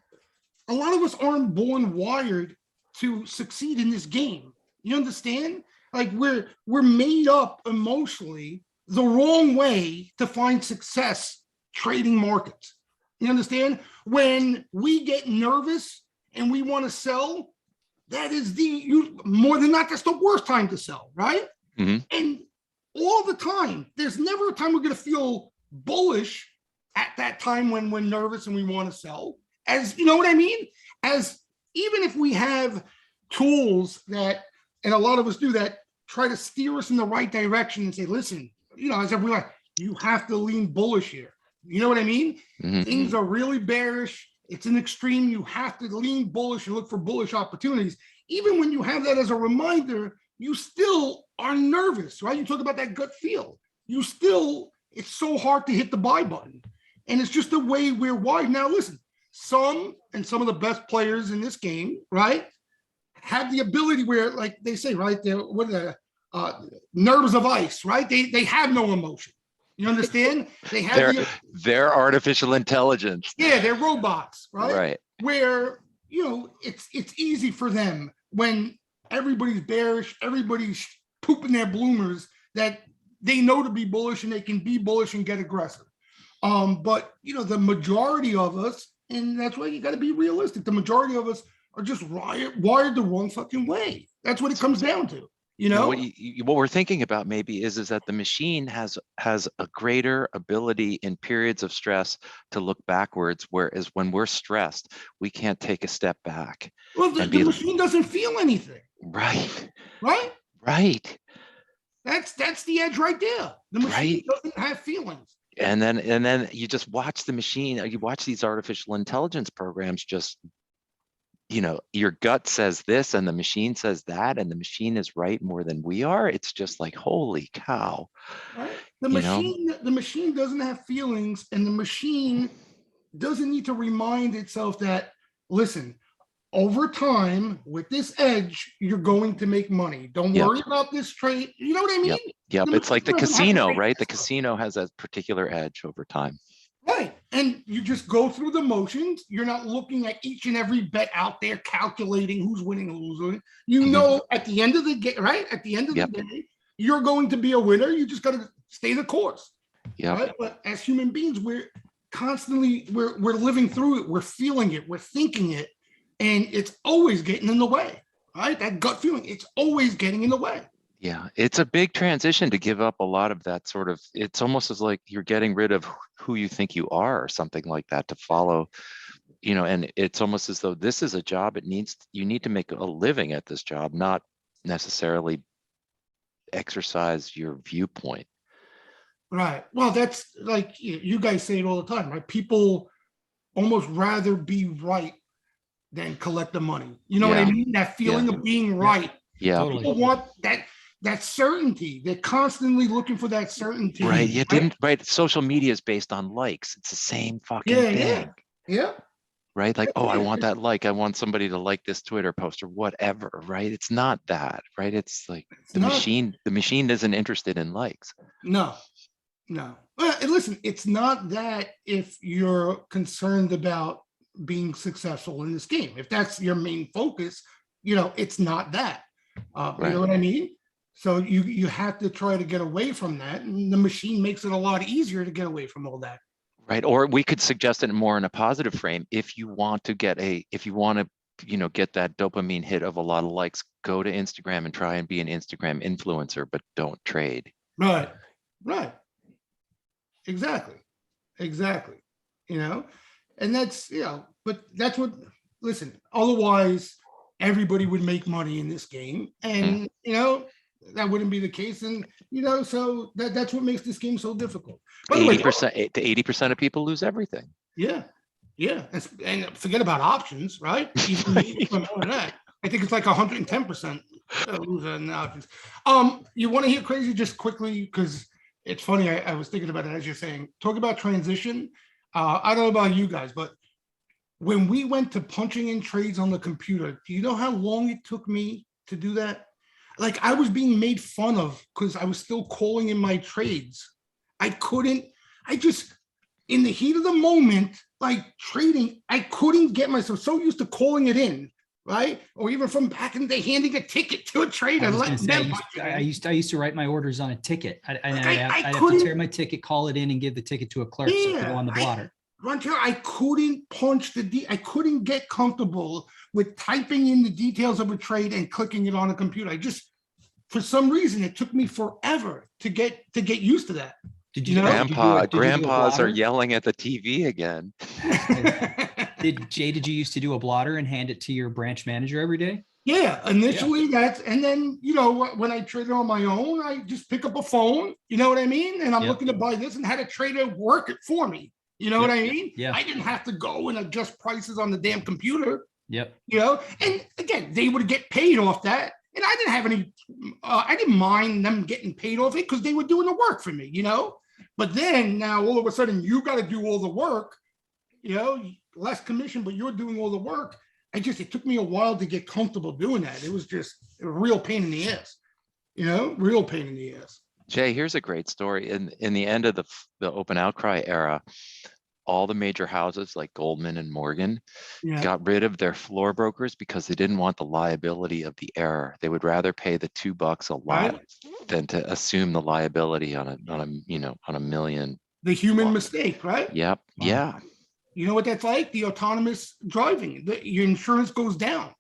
[SPEAKER 2] a lot of us aren't born wired to succeed in this game. You understand? Like we're made up emotionally the wrong way to find success trading markets. You understand? When we get nervous and we want to sell, that is more than not, that's the worst time to sell, right?
[SPEAKER 3] Mm-hmm.
[SPEAKER 2] And all the time, there's never a time we're going to feel bullish at that time when we're nervous and we want to sell. As you know what I mean? As even if we have tools that, and a lot of us do that, try to steer us in the right direction and say, listen, as if we're like, you have to lean bullish here. You know what I mean?
[SPEAKER 3] Mm-hmm.
[SPEAKER 2] Things are really bearish. It's an extreme. You have to lean bullish and look for bullish opportunities. Even when you have that as a reminder, you still are nervous, right? You talk about that gut feel. It's so hard to hit the buy button. And it's just the way we're wired. Now, listen, some of the best players in this game, right, have the ability where, like they say, right, they're nerves of ice, right? They have no emotion. You understand? They have
[SPEAKER 3] their artificial intelligence.
[SPEAKER 2] Yeah, they're robots, right?
[SPEAKER 3] Right.
[SPEAKER 2] Where it's easy for them when everybody's bearish, everybody's pooping their bloomers, that they know to be bullish and they can be bullish and get aggressive. But the majority of us, and that's why you got to be realistic. The majority of us are just wired the wrong fucking way. That's what it comes down to.
[SPEAKER 3] What we're thinking about maybe is that the machine has a greater ability in periods of stress to look backwards, whereas when we're stressed, we can't take a step back.
[SPEAKER 2] Well, the machine doesn't feel anything.
[SPEAKER 3] Right.
[SPEAKER 2] Right.
[SPEAKER 3] Right.
[SPEAKER 2] That's the edge right there. The machine doesn't have feelings.
[SPEAKER 3] And then you just watch the machine. You watch these artificial intelligence programs just. Your gut says this and the machine says that, and the machine is right more than we are. It's just like, holy cow.
[SPEAKER 2] Right? The machine doesn't have feelings, and the machine doesn't need to remind itself that, listen, over time with this edge, you're going to make money. Don't worry about this trade. You know what I mean?
[SPEAKER 3] Yep. It's like the casino, right? The casino has a particular edge over time.
[SPEAKER 2] Right. And you just go through the motions. You're not looking at each and every bet out there, calculating who's winning and who's losing. You know, at the end of the game, right? At the end of the day, you're going to be a winner. You just got to stay the course.
[SPEAKER 3] Yeah.
[SPEAKER 2] Right? But as human beings, we're constantly, we're living through it. We're feeling it. We're thinking it. And it's always getting in the way. Right? That gut feeling, it's always getting in the way.
[SPEAKER 3] Yeah, it's a big transition to give up a lot of that sort of, it's almost as like you're getting rid of who you think you are or something like that to follow, you know, and it's almost as though this is a job, you need to make a living at this job, not necessarily exercise your viewpoint.
[SPEAKER 2] Right. Well, that's like you guys say it all the time, right? People almost rather be right than collect the money. You know what I mean? That feeling of being right.
[SPEAKER 3] Yeah.
[SPEAKER 1] Totally.
[SPEAKER 2] People want that certainty. They're constantly looking for that certainty.
[SPEAKER 3] Right. You didn't, right. Social media is based on likes. It's the same fucking thing.
[SPEAKER 2] Yeah.
[SPEAKER 3] Right. Like, oh, I want that like, I want somebody to like this Twitter post or whatever. Right. It's not that, right? It's like the machine isn't interested in likes.
[SPEAKER 2] No. Well, and listen, it's not that if you're concerned about being successful in this game. If that's your main focus, it's not that. You know what I mean? So you have to try to get away from that, and the machine makes it a lot easier to get away from all that.
[SPEAKER 3] Right. Or we could suggest it more in a positive frame. If you want to get that dopamine hit of a lot of likes, go to Instagram and try and be an Instagram influencer, but don't trade.
[SPEAKER 2] Right. Exactly. And that's, but that's what, listen, otherwise everybody would make money in this game. And, that wouldn't be the case. And, so that's what makes this game so difficult. By the way,
[SPEAKER 3] 80% to 80% of people lose everything.
[SPEAKER 2] Yeah. And forget about options, right? Even that. I think it's like 110% lose in options. You want to hear crazy just quickly, because it's funny. I was thinking about it as you're saying, talk about transition. I don't know about you guys, but when we went to punching in trades on the computer, do you know how long it took me to do that? Like, I was being made fun of because I was still calling in my trades. In the heat of the moment, like trading, I couldn't get myself so used to calling it in, right? Or even from back in the day, handing a ticket to a trader.
[SPEAKER 1] I used to write my orders on a ticket. I'd have to tear my ticket, call it in, and give the ticket to a clerk so it could go on the blotter.
[SPEAKER 2] I couldn't punch I couldn't get comfortable with typing in the details of a trade and clicking it on a computer. For some reason, it took me forever to get used to that.
[SPEAKER 1] Did you
[SPEAKER 3] Grandpas are yelling at the TV again.
[SPEAKER 1] Did you used to do a blotter and hand it to your branch manager every day?
[SPEAKER 2] Yeah, initially and then, when I traded on my own, I just pick up a phone, you know what I mean? And I'm looking to buy this and had a trader work it for me. You know what I mean?
[SPEAKER 1] Yeah.
[SPEAKER 2] I didn't have to go and adjust prices on the damn computer.
[SPEAKER 1] Yep.
[SPEAKER 2] And again, they would get paid off that. And I didn't have any, I didn't mind them getting paid off it because they were doing the work for me, But then now all of a sudden you got to do all the work, less commission, but you're doing all the work. It took me a while to get comfortable doing that. It was just a real pain in the ass, real pain in the ass.
[SPEAKER 3] Jay, here's a great story. In the end of the open outcry era, all the major houses like Goldman and Morgan got rid of their floor brokers because they didn't want the liability of the error. They would rather pay the $2 a lot than to assume the liability on a million.
[SPEAKER 2] The human mistake, right?
[SPEAKER 3] Yep. Wow. Yeah.
[SPEAKER 2] You know what that's like? The autonomous driving. Your insurance goes down,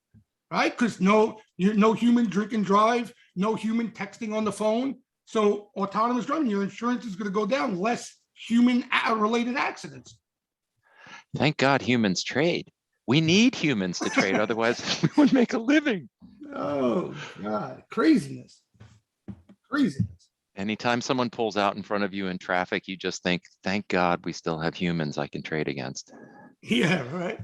[SPEAKER 2] right? Because no human drink and drive, no human texting on the phone. So autonomous driving, your insurance is going to go down, less human-related accidents.
[SPEAKER 3] Thank God humans trade. We need humans to trade, otherwise we wouldn't make a living.
[SPEAKER 2] Oh, God. Craziness.
[SPEAKER 3] Anytime someone pulls out in front of you in traffic, you just think, thank God we still have humans I can trade against.
[SPEAKER 2] Yeah, right.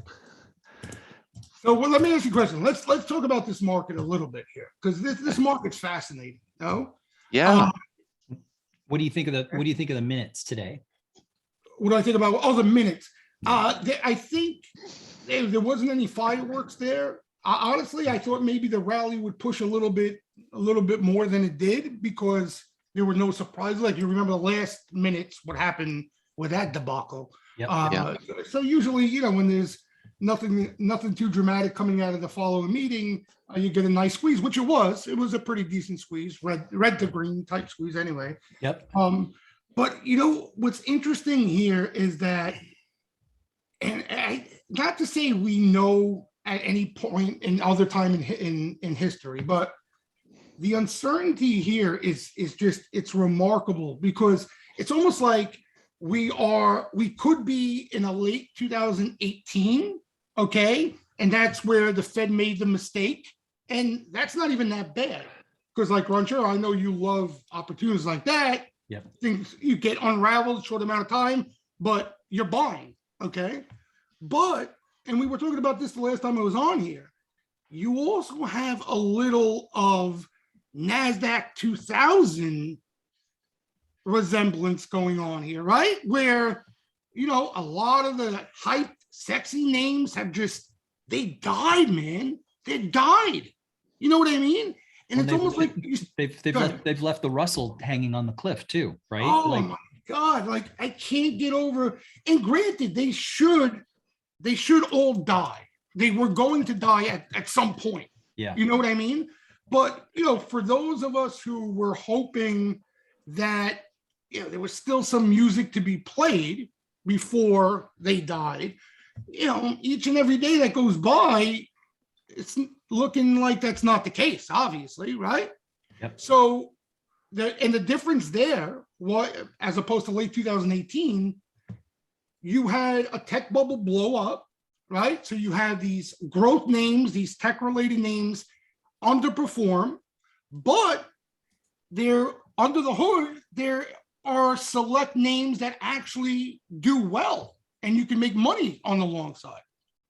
[SPEAKER 2] So let me ask you a question. Let's talk about this market a little bit here, because this market's fascinating. No?
[SPEAKER 3] Yeah.
[SPEAKER 1] What do you think of the minutes today?
[SPEAKER 2] What do I think about the minutes? I think there wasn't any fireworks there. Honestly, I thought maybe the rally would push a little bit more than it did because there were no surprises. Like, you remember the last minutes, what happened with that debacle.
[SPEAKER 1] Yep.
[SPEAKER 2] So usually, you know, when there's nothing too dramatic coming out of the following meeting, you get a nice squeeze, which it was. It was a pretty decent squeeze, red to green type squeeze anyway.
[SPEAKER 1] Yep.
[SPEAKER 2] But you know what's interesting here is that, and not to say we know at any point in other time in history, but the uncertainty here is just, it's remarkable, because it's almost like we could be in a late 2018, okay, and that's where the Fed made the mistake, and that's not even that bad, because like Ranchero, I know you love opportunities like that.
[SPEAKER 1] Yep.
[SPEAKER 2] Things you get unraveled in a short amount of time, but you're buying, okay? But, and we were talking about this the last time I was on here, you also have a little of NASDAQ 2000 resemblance going on here, right? Where, you know, a lot of the hyped, sexy names have just, they died, man. They died. You know what I mean? And it's almost like
[SPEAKER 1] they've left the Russell hanging on the cliff too, right?
[SPEAKER 2] Oh
[SPEAKER 1] like,
[SPEAKER 2] my God, like I can't get over. And granted, they should all die. They were going to die at some point.
[SPEAKER 1] Yeah.
[SPEAKER 2] You know what I mean? But, you know, for those of us who were hoping that, you know, there was still some music to be played before they died, you know, each and every day that goes by, it's looking like that's not the case, obviously, right?
[SPEAKER 1] Yep.
[SPEAKER 2] So the difference there, what, as opposed to late 2018, you had a tech bubble blow up, right? So you had these growth names, these tech related names underperform, but they're under the hood, there are select names that actually do well, and you can make money on the long side.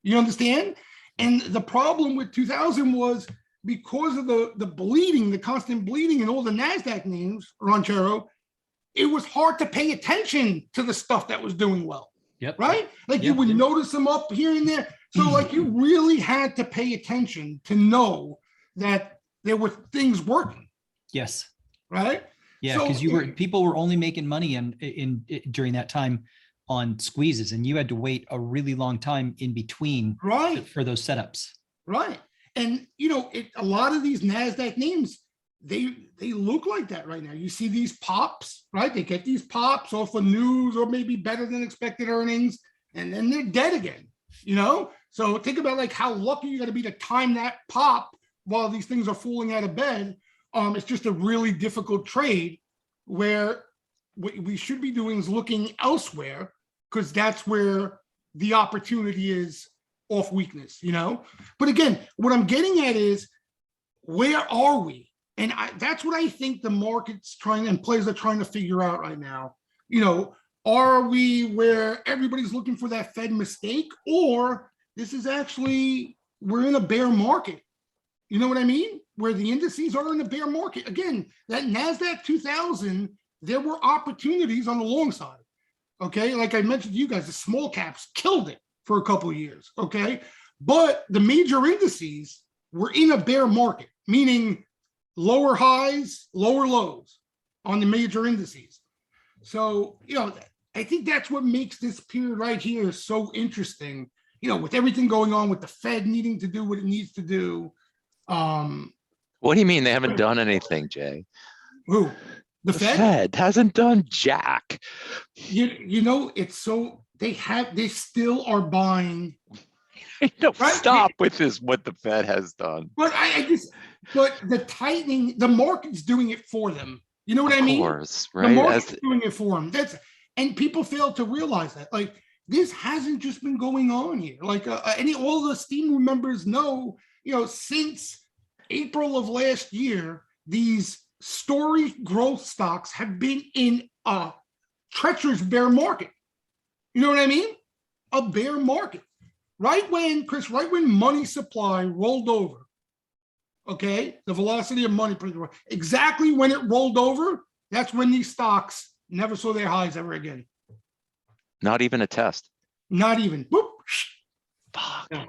[SPEAKER 2] You understand? And the problem with 2000 was because of the bleeding, the constant bleeding and all the NASDAQ names, Ranchero, it was hard to pay attention to the stuff that was doing well.
[SPEAKER 1] Yep.
[SPEAKER 2] Right? Like you would notice them up here and there. So like you really had to pay attention to know that there were things working.
[SPEAKER 1] Yes.
[SPEAKER 2] Right?
[SPEAKER 1] Yeah, because people were only making money in during that time on squeezes, and you had to wait a really long time in between for those setups.
[SPEAKER 2] Right. And you know, a lot of these NASDAQ names, they look like that right now. You see these pops, right? They get these pops off of news or maybe better than expected earnings, and then they're dead again, you know? So think about like how lucky you got to be to time that pop while these things are falling out of bed. It's just a really difficult trade where what we should be doing is looking elsewhere, because that's where the opportunity is off weakness, you know? But again, what I'm getting at is, where are we? And that's what I think the market's trying, and players are trying to figure out right now. You know, are we where everybody's looking for that Fed mistake, or this is actually, we're in a bear market? You know what I mean? Where the indices are in a bear market. Again, that NASDAQ 2000, there were opportunities on the long side. Okay, like I mentioned to you guys, the small caps killed it for a couple of years. Okay, but the major indices were in a bear market, meaning lower highs, lower lows on the major indices. So, you know, I think that's what makes this period right here so interesting, you know, with everything going on with the Fed needing to do what it needs to do.
[SPEAKER 3] What do you mean they haven't done anything, Jay?
[SPEAKER 2] Who? The
[SPEAKER 3] Fed hasn't done jack.
[SPEAKER 2] You know, it's so, they still are buying.
[SPEAKER 3] No, right? Stop with this, what the Fed has done.
[SPEAKER 2] But but the tightening, the market's doing it for them. You know what I mean? Of
[SPEAKER 3] course, right?
[SPEAKER 2] The market's doing it for them. And people fail to realize that. Like, this hasn't just been going on here. Like, all the Steam Room members know, you know, since April of last year, these story growth stocks have been in a treacherous bear market. You know what I mean? A bear market. Right when money supply rolled over, okay, the velocity of money, exactly when it rolled over, that's when these stocks never saw their highs ever again.
[SPEAKER 3] Not even a test.
[SPEAKER 2] Not even. Boop.
[SPEAKER 3] Fuck.
[SPEAKER 2] Yeah.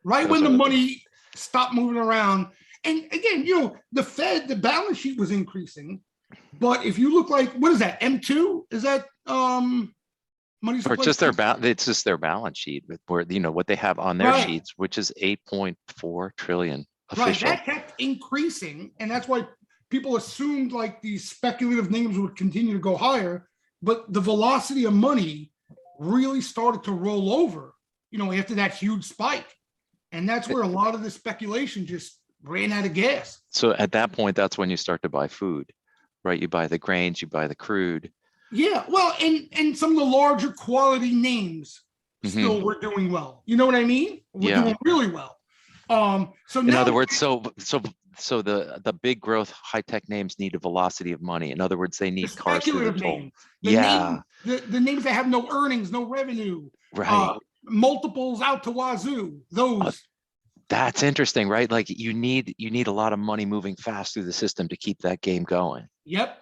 [SPEAKER 2] Right when the money stopped moving around. And again, you know, the Fed, the balance sheet was increasing. But if you look like, what is that, M2? Is that money
[SPEAKER 3] Or
[SPEAKER 2] supply.
[SPEAKER 3] just it's just their balance sheet with where, you know, what they have on their sheets, which is 8.4 trillion official.
[SPEAKER 2] Right, that kept increasing, and that's why people assumed like these speculative names would continue to go higher, but the velocity of money really started to roll over, you know, after that huge spike. And that's where a lot of the speculation just ran out of gas.
[SPEAKER 3] So at that point, that's when you start to buy food, right? You buy the grains, you buy the crude.
[SPEAKER 2] Yeah, well, and some of the larger quality names still were doing well. You know what I mean? We're doing really well. So
[SPEAKER 3] in other words, so the big growth high tech names need a velocity of money. In other words, they need cars through the toll.
[SPEAKER 2] The names that have no earnings, no revenue,
[SPEAKER 3] right?
[SPEAKER 2] Multiples out to wazoo. Those.
[SPEAKER 3] That's interesting, right? Like you need a lot of money moving fast through the system to keep that game going.
[SPEAKER 2] Yep.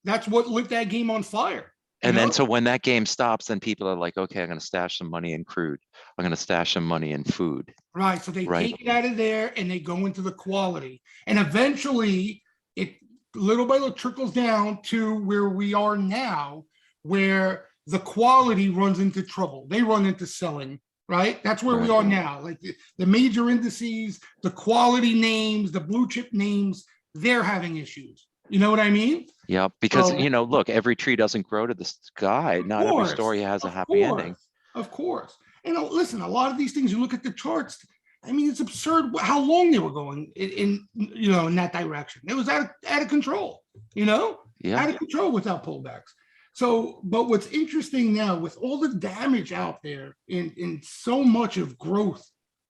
[SPEAKER 2] That's what lit that game on fire.
[SPEAKER 3] And then so when that game stops, then people are like, okay, I'm going to stash some money in crude. I'm going to stash some money in food.
[SPEAKER 2] Right. So they take it out of there and they go into the quality. And eventually it little by little trickles down to where we are now, where the quality runs into trouble. They run into selling, right? That's where we are now. Like the major indices, the quality names, the blue chip names, they're having issues. You know what I mean?
[SPEAKER 3] Yeah, because you know, look, every tree doesn't grow to the sky. Not every story has a happy ending.
[SPEAKER 2] Of course. And listen, a lot of these things, you look at the charts, I mean, it's absurd how long they were going in you know, in that direction. It was out of control, you know? Out of control without pullbacks. So, but what's interesting now with all the damage out there in so much of growth,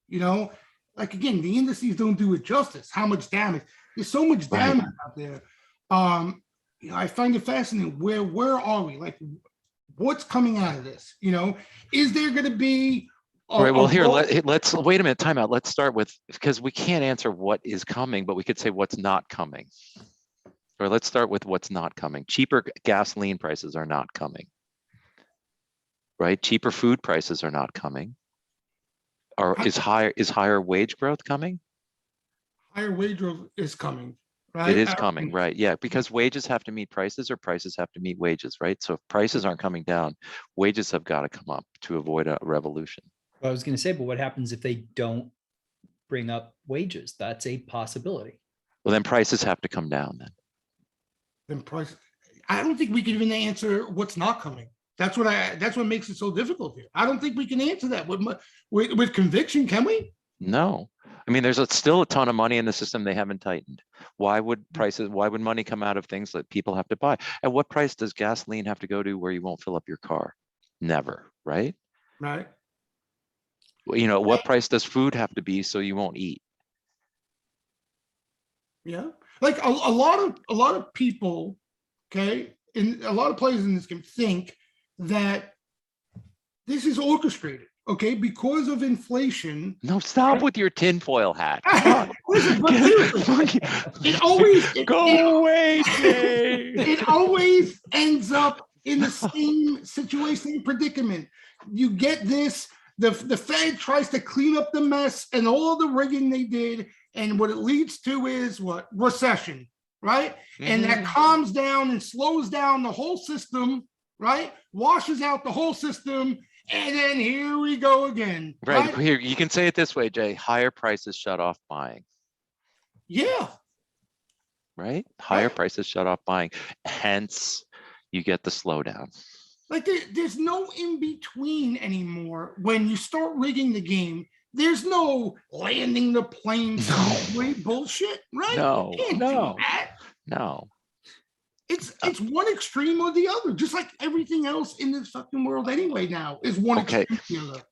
[SPEAKER 2] you know, like again, the indices don't do it justice. How much damage? There's so much damage out there. You know, I find it fascinating. Where are we? Like, what's coming out of this? You know, is there going to be?
[SPEAKER 3] Well, here let's wait a minute. Time out. Let's start with, because we can't answer what is coming, but we could say what's not coming. Or let's start with what's not coming. Cheaper gasoline prices are not coming. Right? Cheaper food prices are not coming. Is higher wage growth coming?
[SPEAKER 2] Higher wage growth is coming. Right?
[SPEAKER 3] It is coming, right? Yeah, because wages have to meet prices, or prices have to meet wages, right? So if prices aren't coming down, wages have got to come up to avoid a revolution.
[SPEAKER 1] I was going to say, but what happens if they don't bring up wages? That's a possibility.
[SPEAKER 3] Well, then prices have to come down then.
[SPEAKER 2] I don't think we can even answer what's not coming. That's what makes it so difficult here. I don't think we can answer that with conviction, can we?
[SPEAKER 3] No. I mean, there's still a ton of money in the system they haven't tightened. Why would money come out of things that people have to buy? At what price does gasoline have to go to where you won't fill up your car? Never, right?
[SPEAKER 2] Right.
[SPEAKER 3] You know, what price does food have to be so you won't eat?
[SPEAKER 2] Yeah. Like a lot of people, okay, and a lot of players in this game think that this is orchestrated. Okay, because of inflation.
[SPEAKER 3] No, stop with your tinfoil hat.
[SPEAKER 2] Listen, it always
[SPEAKER 3] go away, Jay.
[SPEAKER 2] It always ends up in the same situation, predicament. You get this. The Fed tries to clean up the mess and all the rigging they did, and what it leads to is what? Recession, right? And that calms down and slows down the whole system, right? Washes out the whole system. And then here we go again.
[SPEAKER 3] Right here, you can say it this way, Jay. Higher prices shut off buying.
[SPEAKER 2] Yeah.
[SPEAKER 3] Right? Higher prices shut off buying. Hence, you get the slowdown.
[SPEAKER 2] Like there's no in between anymore. When you start rigging the game, there's no landing the plane smoothly bullshit, right?
[SPEAKER 3] No.
[SPEAKER 2] You can't do that.
[SPEAKER 3] No.
[SPEAKER 2] It's one extreme or the other, just like everything else in this fucking world anyway now is one extreme or the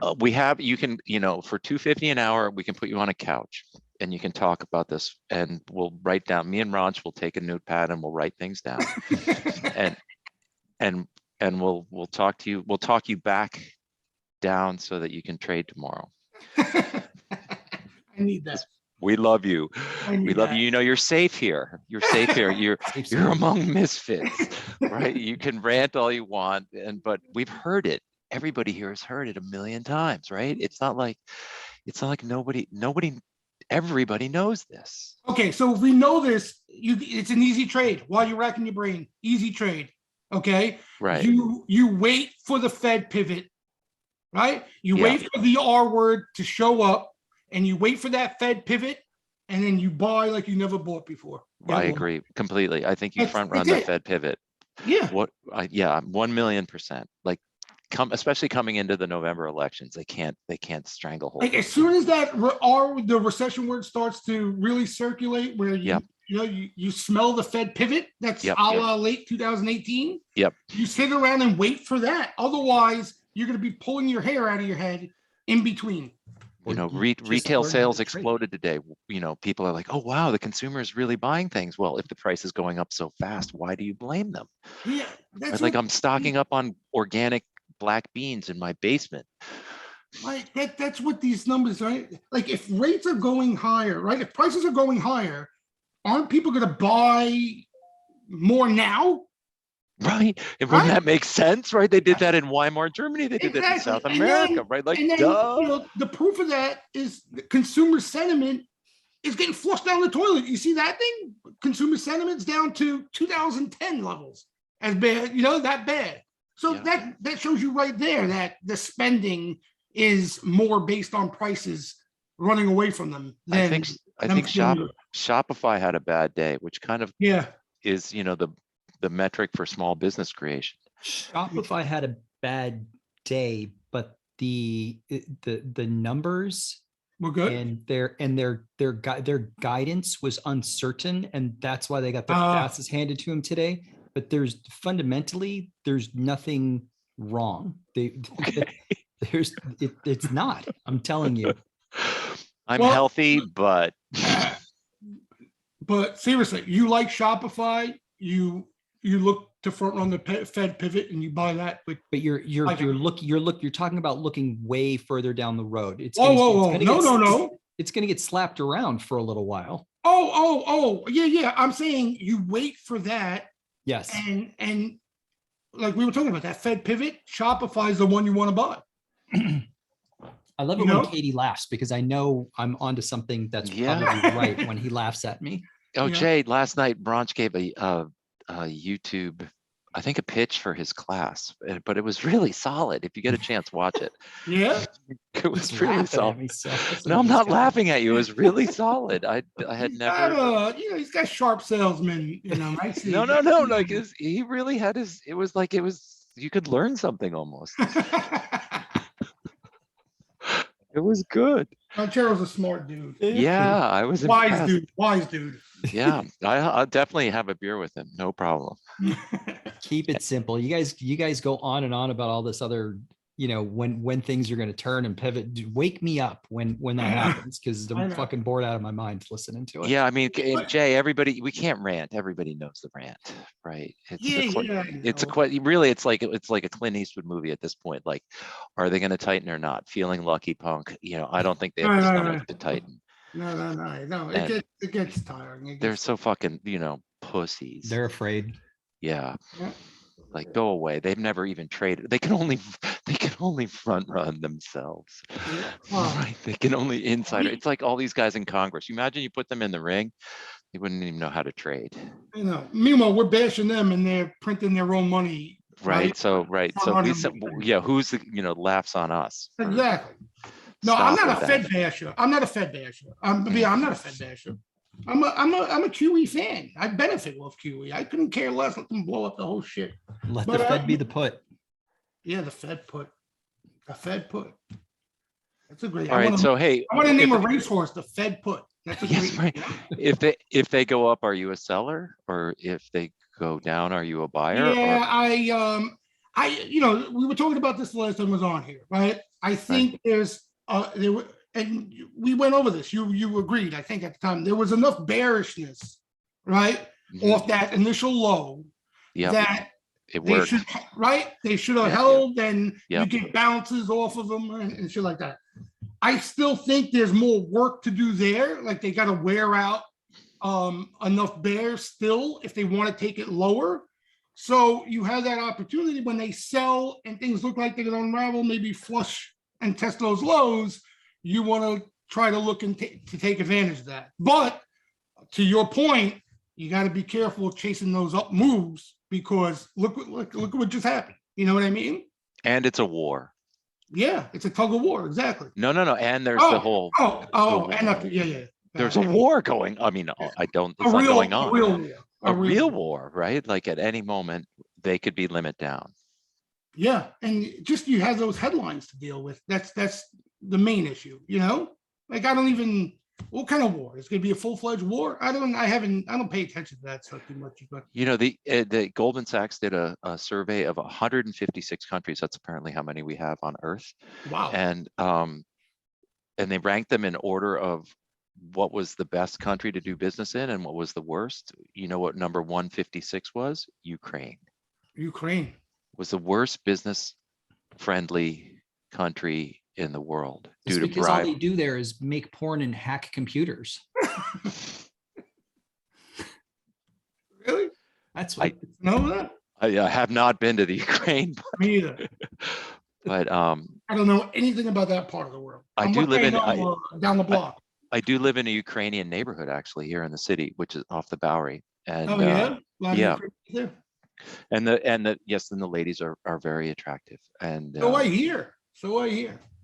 [SPEAKER 2] other.
[SPEAKER 3] You can, you know, for $2.50 an hour, we can put you on a couch and you can talk about this, and we'll write down, me and Ranch will take a notepad and we'll write things down. and we'll talk you back down so that you can trade tomorrow.
[SPEAKER 2] I need that.
[SPEAKER 3] We love you. We love you. You know, you're safe here. You're safe here. You're among misfits, right? You can rant all you want, but we've heard it. Everybody here has heard it a million times, right? It's not like everybody knows this.
[SPEAKER 2] Okay, so if we know this, it's an easy trade while you're racking your brain. Easy trade. Okay.
[SPEAKER 3] Right.
[SPEAKER 2] You wait for the Fed pivot, right? You
[SPEAKER 3] Yeah.
[SPEAKER 2] wait for the R word to show up, and you wait for that Fed pivot, and then you buy like you never bought before.
[SPEAKER 3] I agree completely. I think you front run the Fed pivot.
[SPEAKER 2] Yeah.
[SPEAKER 3] Yeah, 1,000,000%. Like especially coming into the November elections, they can't stranglehold.
[SPEAKER 2] Like as soon as the recession word starts to really circulate, where you smell the Fed pivot, that's a la late 2018.
[SPEAKER 3] Yep.
[SPEAKER 2] You sit around and wait for that. Otherwise, you're going to be pulling your hair out of your head in between.
[SPEAKER 3] You know, retail sales exploded today. You know, people are like, oh, wow, the consumer is really buying things. Well, if the price is going up so fast, why do you blame them?
[SPEAKER 2] Yeah.
[SPEAKER 3] That's like I'm stocking up on organic black beans in my basement.
[SPEAKER 2] Right. That's what these numbers are. Like if rates are going higher, right? If prices are going higher, aren't people going to buy more now?
[SPEAKER 3] Right. And wouldn't that make sense, right? They did that in Weimar, Germany. They did that in South America, right? Like, duh.
[SPEAKER 2] You know, the proof of that is the consumer sentiment is getting flushed down the toilet. You see that thing? Consumer sentiment's down to 2010 levels. As bad, you know, that bad. So that shows you right there that the spending is more based on prices running away from them.
[SPEAKER 3] I think Shopify had a bad day, which kind of is, you know, the metric for small business creation.
[SPEAKER 1] Shopify had a bad day, but the numbers
[SPEAKER 2] were good,
[SPEAKER 1] and their guidance was uncertain, and that's why they got their asses handed to them today. But there's nothing wrong. It's not. I'm telling you.
[SPEAKER 3] I'm healthy, but
[SPEAKER 2] seriously, you like Shopify, you look to front run the Fed pivot and you buy that. But
[SPEAKER 1] you're talking about looking way further down the road. It's going to get slapped around for a little while.
[SPEAKER 2] Yeah. I'm saying you wait for that.
[SPEAKER 1] Yes.
[SPEAKER 2] And like we were talking about that Fed pivot, Shopify is the one you want to buy.
[SPEAKER 1] I love it when Katie laughs because I know I'm onto something that's probably right when he laughs at me.
[SPEAKER 3] Oh, Jay, last night Branch gave a YouTube, I think a pitch for his class, but it was really solid. If you get a chance, watch it.
[SPEAKER 2] Yeah.
[SPEAKER 3] It was really solid. No, I'm not laughing at you. It was really solid. I had never.
[SPEAKER 2] He's got sharp salesmen, you know. I see.
[SPEAKER 3] No. Like he really had his. It was you could learn something almost. It was good.
[SPEAKER 2] Chero's a smart dude.
[SPEAKER 3] Yeah, I was
[SPEAKER 2] wise dude.
[SPEAKER 3] Yeah, I'll definitely have a beer with him. No problem.
[SPEAKER 1] Keep it simple. You guys go on and on about all this other, you know, when things are going to turn and pivot. Wake me up when that happens, because I'm fucking bored out of my mind listening to it.
[SPEAKER 3] Yeah, I mean, Jay, we can't rant. Everybody knows the rant, right? It's like a Clint Eastwood movie at this point. Like, are they going to tighten or not? Feeling lucky, punk. You know, I don't think they have the stomach to tighten.
[SPEAKER 2] No. It gets tiring.
[SPEAKER 3] They're so fucking, you know, pussies.
[SPEAKER 1] They're afraid.
[SPEAKER 3] Yeah. Like, go away. They've never even traded. They can only front run themselves. Right? They can only insider. It's like all these guys in Congress. You imagine you put them in the ring, they wouldn't even know how to trade.
[SPEAKER 2] You know. Meanwhile, we're bashing them and they're printing their own money.
[SPEAKER 3] Right. So at least, who's laughs on us.
[SPEAKER 2] Exactly. No, I'm not a Fed basher. I'm not a Fed basher. I'm not a Fed basher. I'm a QE fan. I benefit with QE. I couldn't care less. Let them blow up the whole shit.
[SPEAKER 1] Let the Fed be the put.
[SPEAKER 2] Yeah, the Fed put. The Fed put. That's a great.
[SPEAKER 3] All right. So hey,
[SPEAKER 2] I want to name a racehorse the Fed put. That's a great.
[SPEAKER 3] Right. If they go up, are you a seller? Or if they go down, are you a buyer?
[SPEAKER 2] Yeah, we were talking about this the last time I was on here, right? I think and we went over this. You agreed, I think, at the time. There was enough bearishness, right, off that initial low that
[SPEAKER 3] it worked.
[SPEAKER 2] They should have held, and you get bounces off of them and shit like that. I still think there's more work to do there. Like, they got to wear out enough bears still if they want to take it lower. So you have that opportunity when they sell and things look like they're going to unravel, maybe flush and test those lows. You want to try to look and to take advantage of that. But to your point, you got to be careful of chasing those up moves, because look what just happened. You know what I mean?
[SPEAKER 3] And it's a war.
[SPEAKER 2] Yeah, it's a tug of war. Exactly.
[SPEAKER 3] No. And there's the whole.
[SPEAKER 2] Yeah.
[SPEAKER 3] There's a war going. I mean, I don't. It's not going on. A real war, right? Like at any moment they could be limit down.
[SPEAKER 2] Yeah, and just you have those headlines to deal with. That's the main issue. You know, like I don't even. What kind of war? It's going to be a full-fledged war? I don't pay attention to that stuff too much. But
[SPEAKER 3] you know, the Goldman Sachs did a survey of 156 countries. That's apparently how many we have on Earth.
[SPEAKER 2] wow.
[SPEAKER 3] And they ranked them in order of what was the best country to do business in and what was the worst. You know what number 156 was? Ukraine.
[SPEAKER 2] Ukraine
[SPEAKER 3] Was the worst business friendly country in the world
[SPEAKER 1] It's
[SPEAKER 3] due to
[SPEAKER 1] because all
[SPEAKER 3] bribe.
[SPEAKER 1] they do there is make porn and hack computers.
[SPEAKER 2] Really?
[SPEAKER 1] That's what.
[SPEAKER 2] No, that
[SPEAKER 3] I have not been to the Ukraine,
[SPEAKER 2] me either.
[SPEAKER 3] but
[SPEAKER 2] I don't know anything about that part of the world.
[SPEAKER 3] I
[SPEAKER 2] I'm
[SPEAKER 3] do live in
[SPEAKER 2] down the block.
[SPEAKER 3] I do live in a Ukrainian neighborhood actually here in the city, which is off the Bowery. And
[SPEAKER 2] Oh yeah, a lot of
[SPEAKER 3] yeah.
[SPEAKER 2] Ukrainians there.
[SPEAKER 3] and the yes, and the ladies are very attractive. And
[SPEAKER 2] So I hear.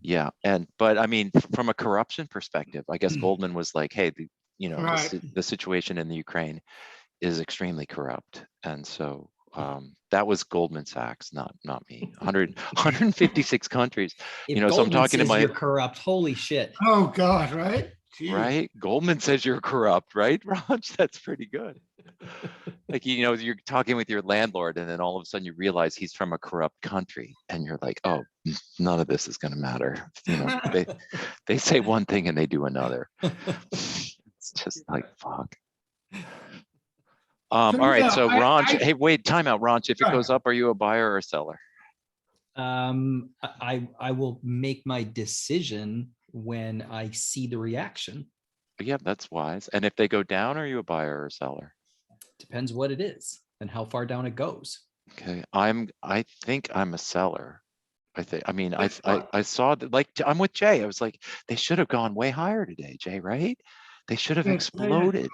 [SPEAKER 3] yeah, but I mean, from a corruption perspective, I guess Goldman was like, hey,
[SPEAKER 2] Right.
[SPEAKER 3] the situation in the Ukraine is extremely corrupt, and so that was Goldman Sachs, not me. 156 countries.
[SPEAKER 1] If
[SPEAKER 3] So I'm
[SPEAKER 1] Goldman
[SPEAKER 3] talking to
[SPEAKER 1] says
[SPEAKER 3] my
[SPEAKER 1] you're corrupt. Holy shit.
[SPEAKER 2] Oh God, right? Jeez.
[SPEAKER 3] right. Goldman says you're corrupt, right, Raj? That's pretty good. Like, you're talking with your landlord and then all of a sudden you realize he's from a corrupt country and you're like, oh, none of this is going to matter. They say one thing and they do another. It's just like, fuck. All right. So Ranch, hey, wait, time out, Ranch. If it goes up, are you a buyer or a seller?
[SPEAKER 1] I will make my decision when I see the reaction.
[SPEAKER 3] Yeah, that's wise. And if they go down, are you a buyer or a seller?
[SPEAKER 1] Depends what it is and how far down it goes.
[SPEAKER 3] Okay, I think I'm a seller. I saw that, like, I'm with Jay. I was like, they should have gone way higher today, Jay, right? They should have exploded.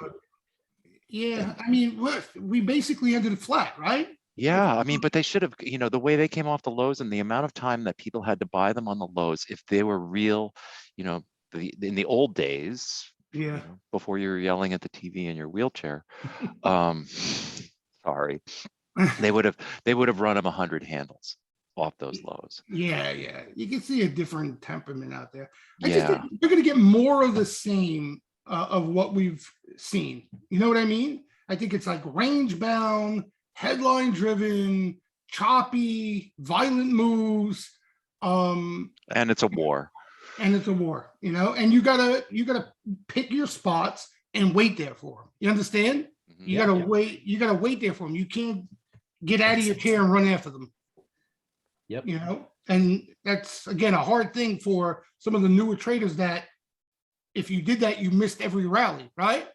[SPEAKER 2] Yeah, I mean, we basically ended flat, right?
[SPEAKER 3] Yeah, I mean, but they should have, the way they came off the lows and the amount of time that people had to buy them on the lows, if they were real, in the old days,
[SPEAKER 2] Yeah.
[SPEAKER 3] before you were yelling at the TV in your wheelchair, sorry, they would have run them 100 handles off those lows.
[SPEAKER 2] Yeah, you can see a different temperament out there. I
[SPEAKER 3] Yeah.
[SPEAKER 2] just think you're going to get more of the same of what we've seen. You know what I mean? I think it's like range bound, headline driven, choppy, violent moves.
[SPEAKER 3] And it's a war.
[SPEAKER 2] And you gotta pick your spots and wait there for them. You understand?
[SPEAKER 3] Mhm.
[SPEAKER 2] You gotta wait there for them. You can't get out of your chair and run after them.
[SPEAKER 1] Yep.
[SPEAKER 2] And that's again a hard thing for some of the newer traders, that if you did that, you missed every rally, right?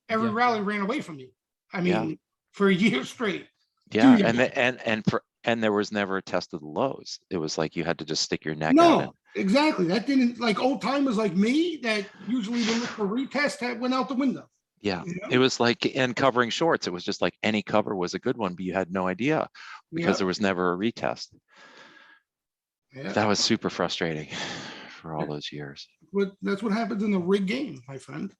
[SPEAKER 2] Every rally ran away from you. I mean, for a year straight.
[SPEAKER 3] Yeah, and there was never a test of the lows. It was like you had to just stick your neck out.
[SPEAKER 2] No, exactly. That didn't, like old timers like me that usually would look for retest, that went out the window.
[SPEAKER 3] Yeah, it was like, and covering shorts, it was just like any cover was a good one, but you had no idea because there was never a retest. Yeah. That was super frustrating for all those years.
[SPEAKER 2] That's what happens in the rig game, my friend.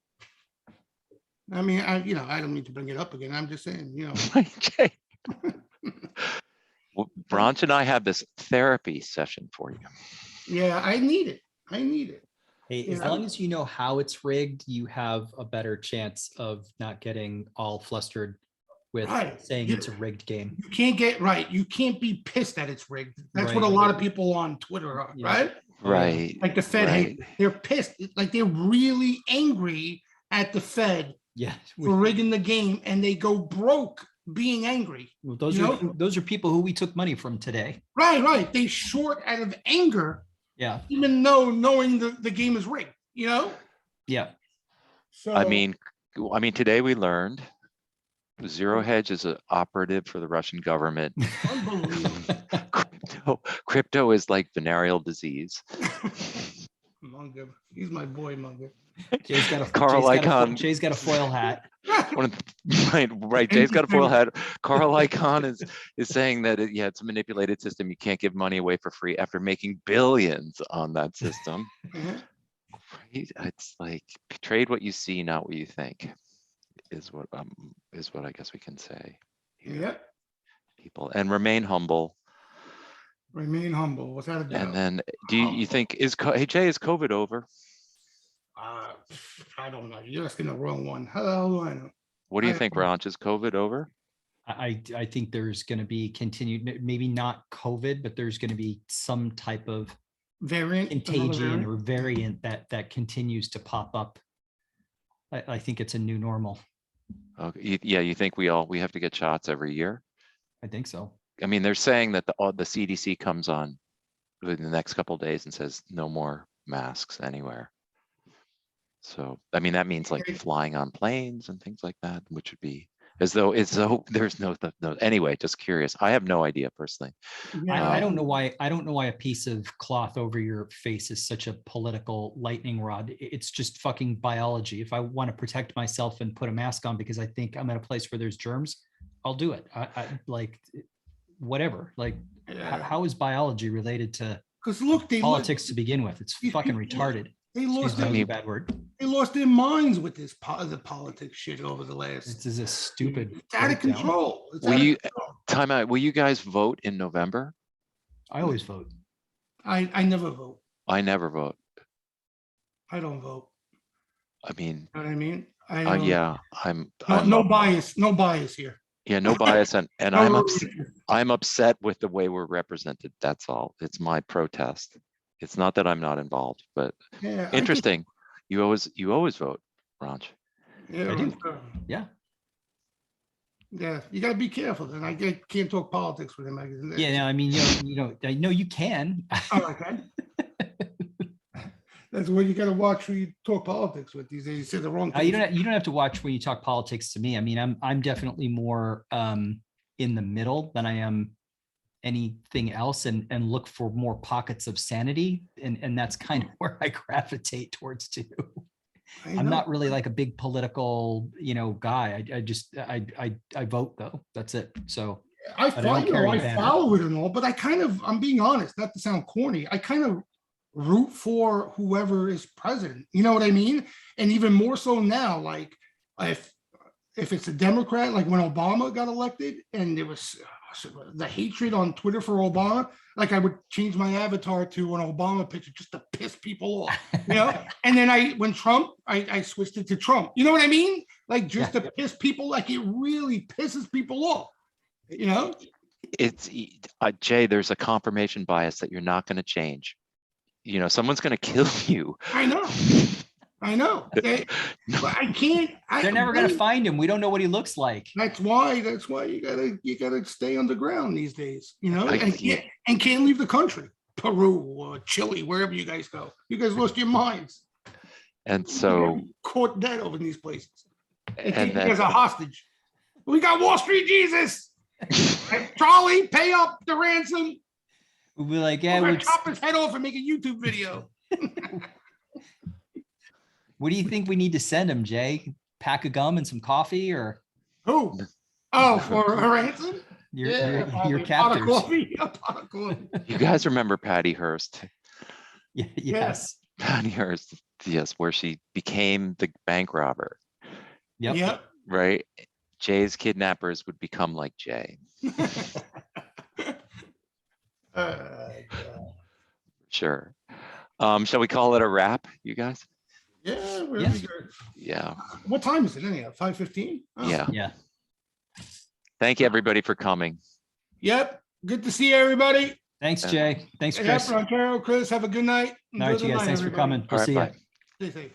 [SPEAKER 2] I mean, I don't need to bring it up again. I'm just saying,
[SPEAKER 3] Okay. Well, Branch and I have this therapy session for you.
[SPEAKER 2] Yeah, I need it.
[SPEAKER 1] Hey, as long as you know how it's rigged, you have a better chance of not getting all flustered with saying it's a rigged game.
[SPEAKER 2] You can't be pissed that it's rigged. That's what a lot of people on Twitter are, right?
[SPEAKER 3] Right.
[SPEAKER 2] Like the Fed, they're pissed. Like they're really angry at the Fed for rigging the game, and they go broke being angry.
[SPEAKER 1] Well, those are people who we took money from today.
[SPEAKER 2] Right. They short out of anger.
[SPEAKER 1] Yeah.
[SPEAKER 2] Even though knowing the game is rigged,
[SPEAKER 1] Yeah.
[SPEAKER 2] So
[SPEAKER 3] I mean, today we learned zero hedge is an operative for the Russian government.
[SPEAKER 2] Unbelievable.
[SPEAKER 3] Crypto is like venereal disease.
[SPEAKER 2] Munger. He's my boy, Munger.
[SPEAKER 1] Jay's got a
[SPEAKER 3] Carl Icahn.
[SPEAKER 1] Jay's got a foil hat.
[SPEAKER 3] Right. Jay's got a foil hat. Carl Icahn is saying that it's a manipulated system. You can't give money away for free after making billions on that system. Right? It's like trade what you see, not what you think, is what I guess we can say here.
[SPEAKER 2] Yeah.
[SPEAKER 3] People, and remain humble.
[SPEAKER 2] Remain humble, without a doubt.
[SPEAKER 3] And then do you think hey Jay, is COVID over?
[SPEAKER 2] I don't know. You're asking the wrong one. How the hell do I know?
[SPEAKER 3] What do you think, Ranch? Is COVID over?
[SPEAKER 1] I think there's going to be continued, maybe not COVID, but there's going to be some type of
[SPEAKER 2] Variant,
[SPEAKER 1] contagion or variant that continues to pop up. I think it's a new normal.
[SPEAKER 3] Okay. Yeah, you think we have to get shots every year?
[SPEAKER 1] I think so.
[SPEAKER 3] I mean, they're saying that the CDC comes on within the next couple of days and says no more masks anywhere. So, I mean, that means like flying on planes and things like that, which would be as though there's no. Anyway, just curious. I have no idea personally.
[SPEAKER 1] I don't know why a piece of cloth over your face is such a political lightning rod. It's just fucking biology. If I want to protect myself and put a mask on because I think I'm at a place where there's germs, I'll do it. I like whatever. Like, how is biology related to politics to begin with? It's fucking retarded.
[SPEAKER 2] They lost
[SPEAKER 1] bad word.
[SPEAKER 2] They lost their minds with this the politics shit over the last.
[SPEAKER 1] This is a stupid.
[SPEAKER 2] It's out of control.
[SPEAKER 3] Time out. Will you guys vote in November?
[SPEAKER 1] I always vote.
[SPEAKER 2] I never vote.
[SPEAKER 3] I never vote.
[SPEAKER 2] I don't vote.
[SPEAKER 3] I mean.
[SPEAKER 2] You know what I mean?
[SPEAKER 3] Yeah.
[SPEAKER 2] I'm no bias. No bias here.
[SPEAKER 3] Yeah, no bias, and I'm upset with the way we're represented. That's all. It's my protest. It's not that I'm not involved, but interesting. You always vote, Ranch.
[SPEAKER 2] Yeah,
[SPEAKER 1] I do. Yeah.
[SPEAKER 2] Yeah, you got to be careful. Then I can't talk politics with him.
[SPEAKER 1] Yeah, no, I mean, I know you can.
[SPEAKER 2] Oh, I can. That's what you got to watch who you talk politics with these days. You say the wrong thing.
[SPEAKER 1] You don't have to watch when you talk politics to me. I mean, I'm definitely more in the middle than I am anything else, and look for more pockets of sanity, and that's kind of where I gravitate towards too. I'm not really like a big political guy. I vote though. That's it. So
[SPEAKER 2] I follow it and all, but I'm being honest, not to sound corny, I kind of root for whoever is president. You know what I mean? And even more so now, like if it's a Democrat, like when Obama got elected and there was the hatred on Twitter for Obama, like I would change my avatar to an Obama picture just to piss people off, And then when Trump, I switched it to Trump. You know what I mean? Like just to piss people, like it really pisses people off, It's
[SPEAKER 3] Jay, there's a confirmation bias that you're not going to change. Someone's going to kill you.
[SPEAKER 2] I know. I can't.
[SPEAKER 1] They're never going to find him. We don't know what he looks like.
[SPEAKER 2] That's why you gotta stay underground these days, and can't leave the country. Peru or Chile, wherever you guys go. You guys lost your minds.
[SPEAKER 3] And so
[SPEAKER 2] caught dead over in these places. And you guys are hostage. We got Wall Street Jesus. Charlie, pay up the ransom.
[SPEAKER 1] We'll be like,
[SPEAKER 2] we'll chop his head off and make a YouTube video.
[SPEAKER 1] What do you think we need to send him, Jay? Pack of gum and some coffee, or
[SPEAKER 2] who? Oh, for a ransom?
[SPEAKER 1] Your captors.
[SPEAKER 2] A pot of coffee.
[SPEAKER 3] You guys remember Patty Hearst?
[SPEAKER 1] Yeah, yes.
[SPEAKER 3] Patty Hearst, yes, where she became the bank robber.
[SPEAKER 1] Yep.
[SPEAKER 3] Right. Jay's kidnappers would become like Jay. Sure. Shall we call it a wrap, you guys?
[SPEAKER 2] Yeah,
[SPEAKER 3] yeah.
[SPEAKER 2] What time is it anyhow? 5:15?
[SPEAKER 3] Oh. Yeah.
[SPEAKER 1] Yeah.
[SPEAKER 3] Thank you everybody for coming.
[SPEAKER 2] Yep. Good to see everybody.
[SPEAKER 1] Thanks, Jay. Thanks, Chris.
[SPEAKER 2] Chris, have a good night.
[SPEAKER 1] All right, you guys. Thanks for coming.
[SPEAKER 3] We'll see you.
[SPEAKER 2] Stay safe.